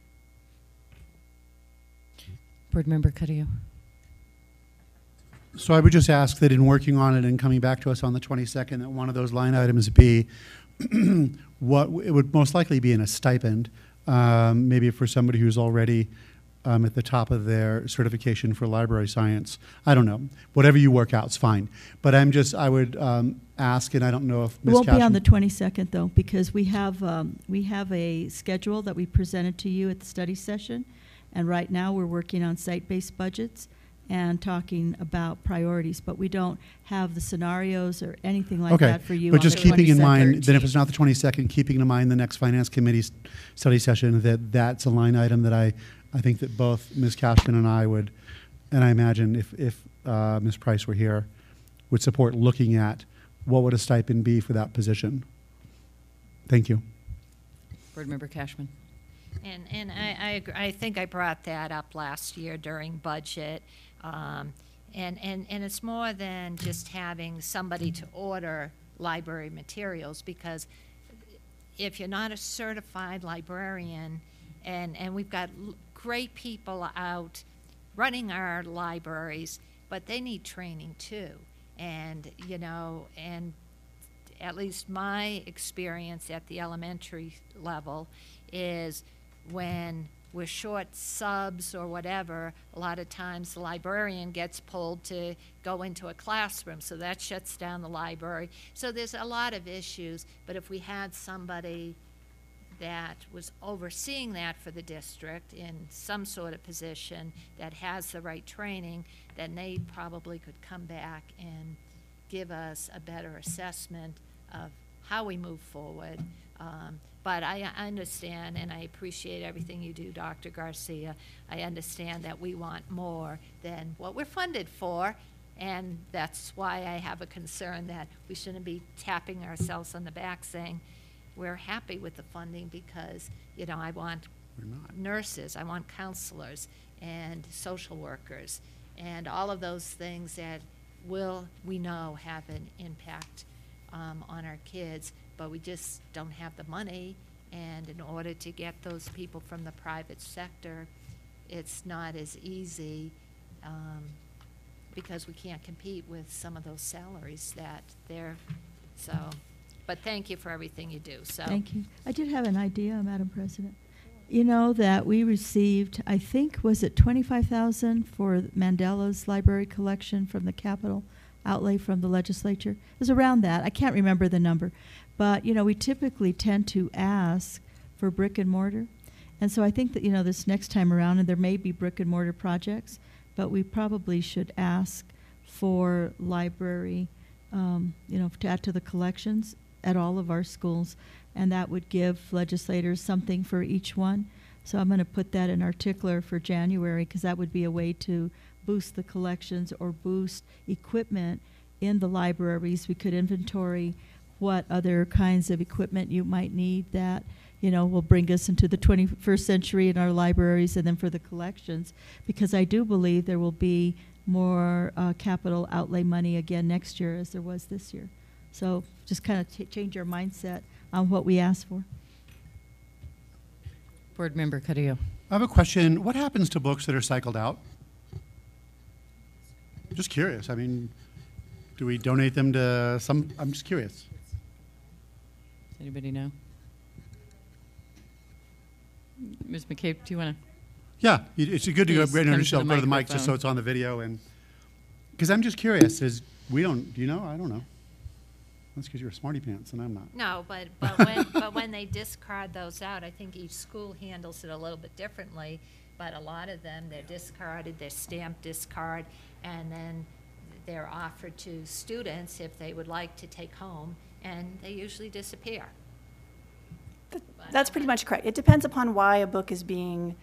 Board Member Carrillo. So I would just ask that in working on it and coming back to us on the 22nd, that one of those line items be what it would most likely be in a stipend, maybe for somebody who's already at the top of their certification for library science. I don't know. Whatever you work out is fine. But I would ask, and I don't know if Ms. It won't Cashman, be on the 22nd, though, because we have a schedule that we presented to you at the study session. And right now we're working on site-based budgets and talking about priorities, but we don't have the scenarios or anything like that for you. But just keeping in mind, 22nd. then if it's not the 22nd, keeping in mind the next Finance Committee study session, that's a line item that I think that both Ms. Cashman and I would, and I imagine if Ms. Price were here, would support looking at what would a stipend be for that position. Thank you. Board Member Cashman. And I agree. I think I brought that up last year during budget. And it's more than just having somebody to order library materials, because if you're not a certified librarian, and we've got great people out running our libraries, but they need training too. And, and at least my experience at the elementary level is when we're short subs or whatever, a lot of times the librarian gets pulled to go into a classroom, so that shuts down the library. So there's a lot of issues, but if we had somebody that was overseeing that for the district in some sort of position that has the right training, then they probably could come back and give us a better assessment of how we move forward. But I understand, and I appreciate everything you do, Dr. Garcia. I understand that we want more than what we're funded for, and that's why I have a concern that we shouldn't be tapping ourselves on the back saying we're happy with the funding, because, I want nurses, I want counselors and social workers, and all of those things that we know have an impact on our kids, but we just don't have the money. And in order to get those people from the private sector, it's not as easy because we can't compete with some of those salaries that they're, so, but thank you for everything you do, so. Thank you. I did have an idea, Madam President. You know that we received, I think, was it 25,000 for Mandela's library collection from the capital outlay from the legislature? It was around that. I can't remember the number. But, you know, we typically tend to ask for brick and mortar. And so I think that, you know, this next time around, and there may be brick and mortar projects, but we probably should ask for library, you know, to add to the collections at all of our schools. And that would give legislators something for each one. So I'm going to put that in our tickler for January, because that would be a way to boost the collections or boost equipment in the libraries. We could inventory what other kinds of equipment you might need that, you know, will bring us into the 21st century in our libraries, and then for the collections, because I do believe there will be more capital outlay money again next year as there was this year. So just kind of change our mindset on what we ask for. Board Member Carrillo. I have a question. What happens to books that are cycled out? Just curious. I mean, do we donate them to some? I'm just curious. Anybody know? Ms. McCabe, do you want to? Yeah, it's good to go to the mic just so it's on the video, and because I'm just curious. Do you know? I don't know. That's because you're a smarty pants and I'm not. No, but when they discard those out, I think each school handles it a little bit differently. But a lot of them, they're discarded, they're stamped discard, and then they're offered to students if they would like to take home, and they usually disappear. That's pretty much correct. It depends upon why a book is being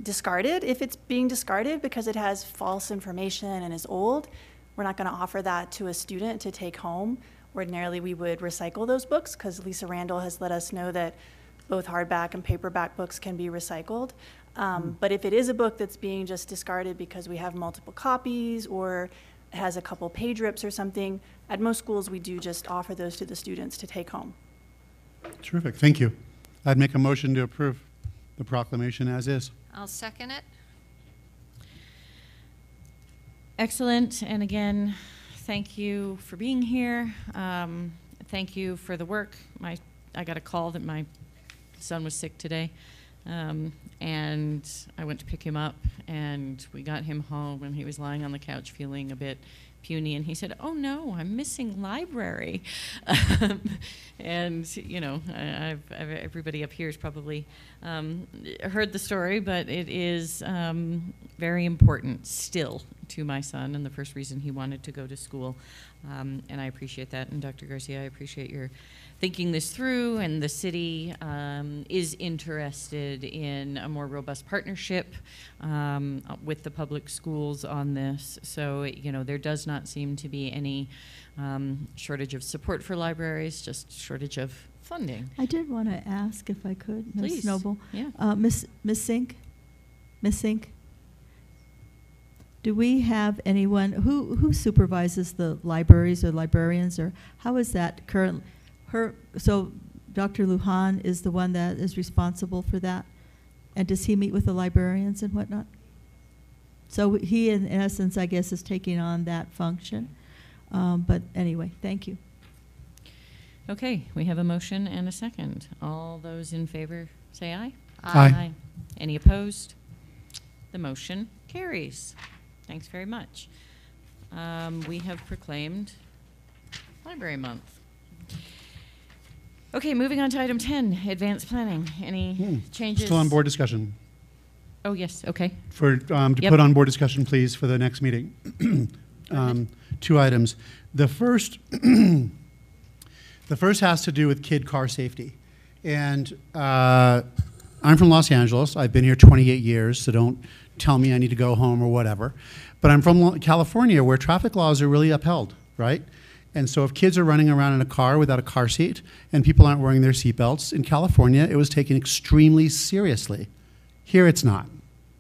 discarded. If it's being discarded because it has false information and is old, we're not going to offer that to a student to take home. Ordinarily, we would recycle those books because Lisa Randall has let us know that both hardback and paperback books can be recycled. But if it is a book that's being just discarded because we have multiple copies or has a couple page rips or something, at most schools we do just offer those to the students to take home. Terrific. Thank you. I'd make a motion to approve the proclamation as is. I'll second it. Excellent. And again, thank you for being here. Thank you for the work. I got a call that my son was sick today, and I went to pick him up, and we got him home, and he was lying on the couch feeling a bit puny, and he said, "Oh no, I'm missing library." And you know, everybody up here has probably heard the story, but it is very important still to my son, and the first reason he wanted to go to school. And I appreciate that. And Dr. Garcia, I appreciate your thinking this through, and the city is interested in a more robust partnership with the public schools on this. So, you know, there does not seem to be any shortage of support for libraries, just shortage of funding. I did want to ask if I could, Ms. Please. Noble. Yeah. Ms. Sink? Ms. Sink? Do we have anyone who supervises the libraries or librarians, or how is that currently? So Dr. Lujan is the one that is responsible for that, and does he meet with the librarians and whatnot? So he, in essence, I guess, is taking on that function. But anyway, thank you. Okay, we have a motion and a second. All those in favor say aye. Aye. Any opposed? The motion carries. Thanks very much. We have proclaimed Library Month. Okay, moving on to item 10, advanced planning. Any changes? Still on board discussion. Oh, yes, okay. To put on board discussion, please, for the next meeting. 2 items. The first, the first has to do with kid car safety. And I'm from Los Angeles. I've been here 28 years, so don't tell me I need to go home or whatever. But I'm from California, where traffic laws are really upheld, right? And so if kids are running around in a car without a car seat and people aren't wearing their seatbelts, in California, it was taken extremely seriously. Here it's not.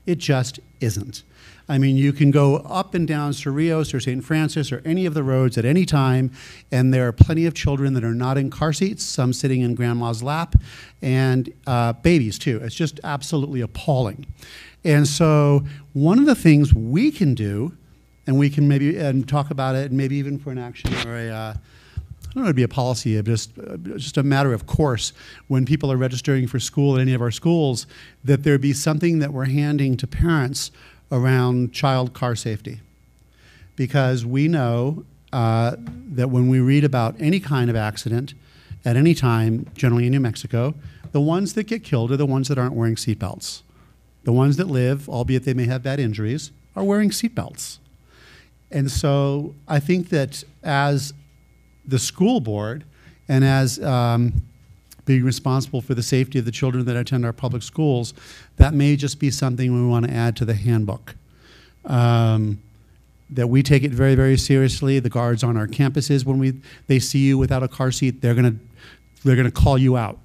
It just isn't. I mean, you can go up and down Cerrillos or St. Francis or any of the roads at any time, and there are plenty of children that are not in car seats, some sitting in grandma's lap, and babies too. It's just absolutely appalling. And so one of the things we can do, and we can maybe talk about it, maybe even for an action or a, I don't know, it'd be a policy, just a matter of course, when people are registering for school at any of our schools, that there be something that we're handing to parents around child car safety. Because we know that when we read about any kind of accident at any time, generally in New Mexico, the ones that get killed are the ones that aren't wearing seatbelts. The ones that live, albeit they may have bad injuries, are wearing seatbelts. And so I think that as the school board and as being responsible for the safety of the children that attend our public schools, that may just be something we want to add to the handbook. That we take it very, very seriously. The guards on our campuses, when they see you without a car seat, they're gonna call you out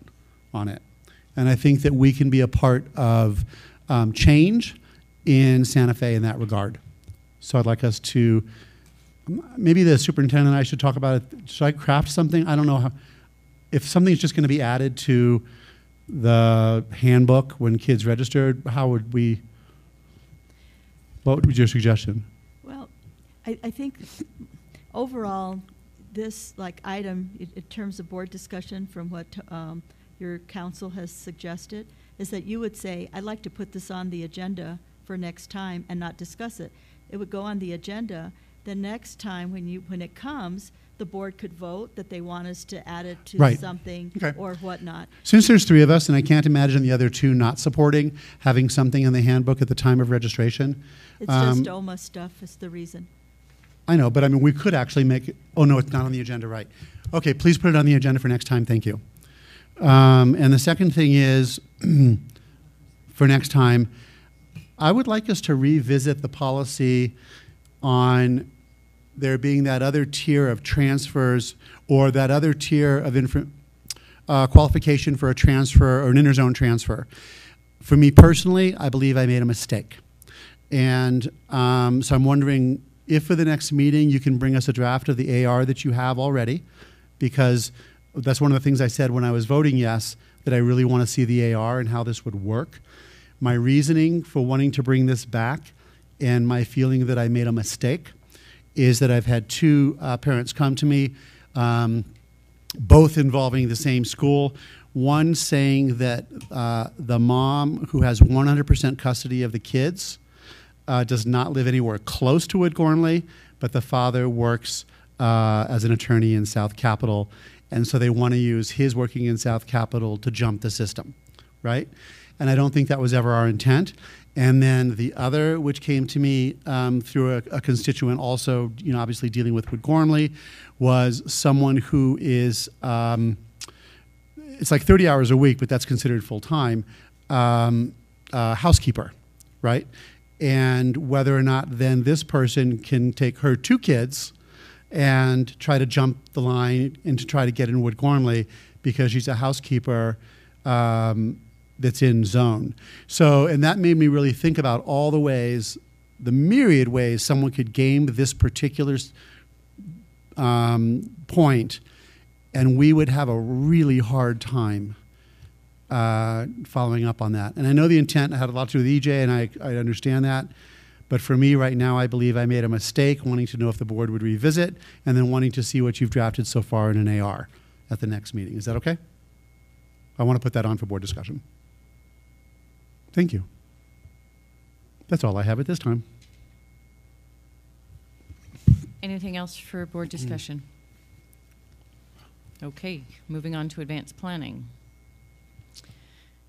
on it. And I think that we can be a part of change in Santa Fe in that regard. So I'd like us to, maybe the superintendent and I should talk about it. Should I craft something? I don't know how, if something's just going to be added to the handbook when kids registered, how would we, what would be your suggestion? Well, I think overall, this item, in terms of board discussion from what your counsel has suggested, is that you would say, I'd like to put this on the agenda for next time and not discuss it. It would go on the agenda. The next time when it comes, the board could vote that they want us to add it to something or whatnot. Since there's 3 of us, and I can't imagine the other 2 not supporting having something in the handbook at the time of registration. It's just OMA stuff is the reason. I know, but I mean, we could actually make it, oh no, it's not on the agenda, right. Okay, please put it on the agenda for next time, thank you. And the second thing is, for next time, I would like us to revisit the policy on there being that other tier of transfers or that other tier of qualification for a transfer or an interzone transfer. For me personally, I believe I made a mistake. And so I'm wondering if for the next meeting you can bring us a draft of the AR that you have already, because that's one of the things I said when I was voting yes, that I really want to see the AR and how this would work. My reasoning for wanting to bring this back and my feeling that I made a mistake is that I've had 2 parents come to me, both involving the same school. One saying that the mom, who has 100% custody of the kids, does not live anywhere close to Wood Gormley, but the father works as an attorney in South Capitol, and so they want to use his working in South Capitol to jump the system, right? And I don't think that was ever our intent. And then the other, which came to me through a constituent also, you know, obviously dealing with Wood Gormley, was someone who is, it's like 30 hours a week, but that's considered full-time, housekeeper, right? And whether or not then this person can take her 2 kids and try to jump the line and to try to get in Wood Gormley because she's a housekeeper that's in zone. So, and that made me really think about all the ways, the myriad ways someone could game this particular point, and we would have a really hard time following up on that. And I know the intent had a lot to do with EJ, and I understand that. But for me right now, I believe I made a mistake wanting to know if the board would revisit and then wanting to see what you've drafted so far in an AR at the next meeting. Is that okay? I want to put that on for board discussion. Thank you. That's all I have at this time. Anything else for board discussion? Okay, moving on to advanced planning.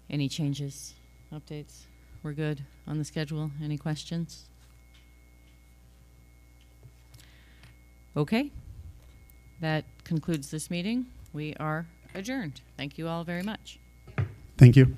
Any changes, updates? We're good on the schedule. Any questions? Okay, that concludes this meeting. We are adjourned. Thank you all very much. Thank you.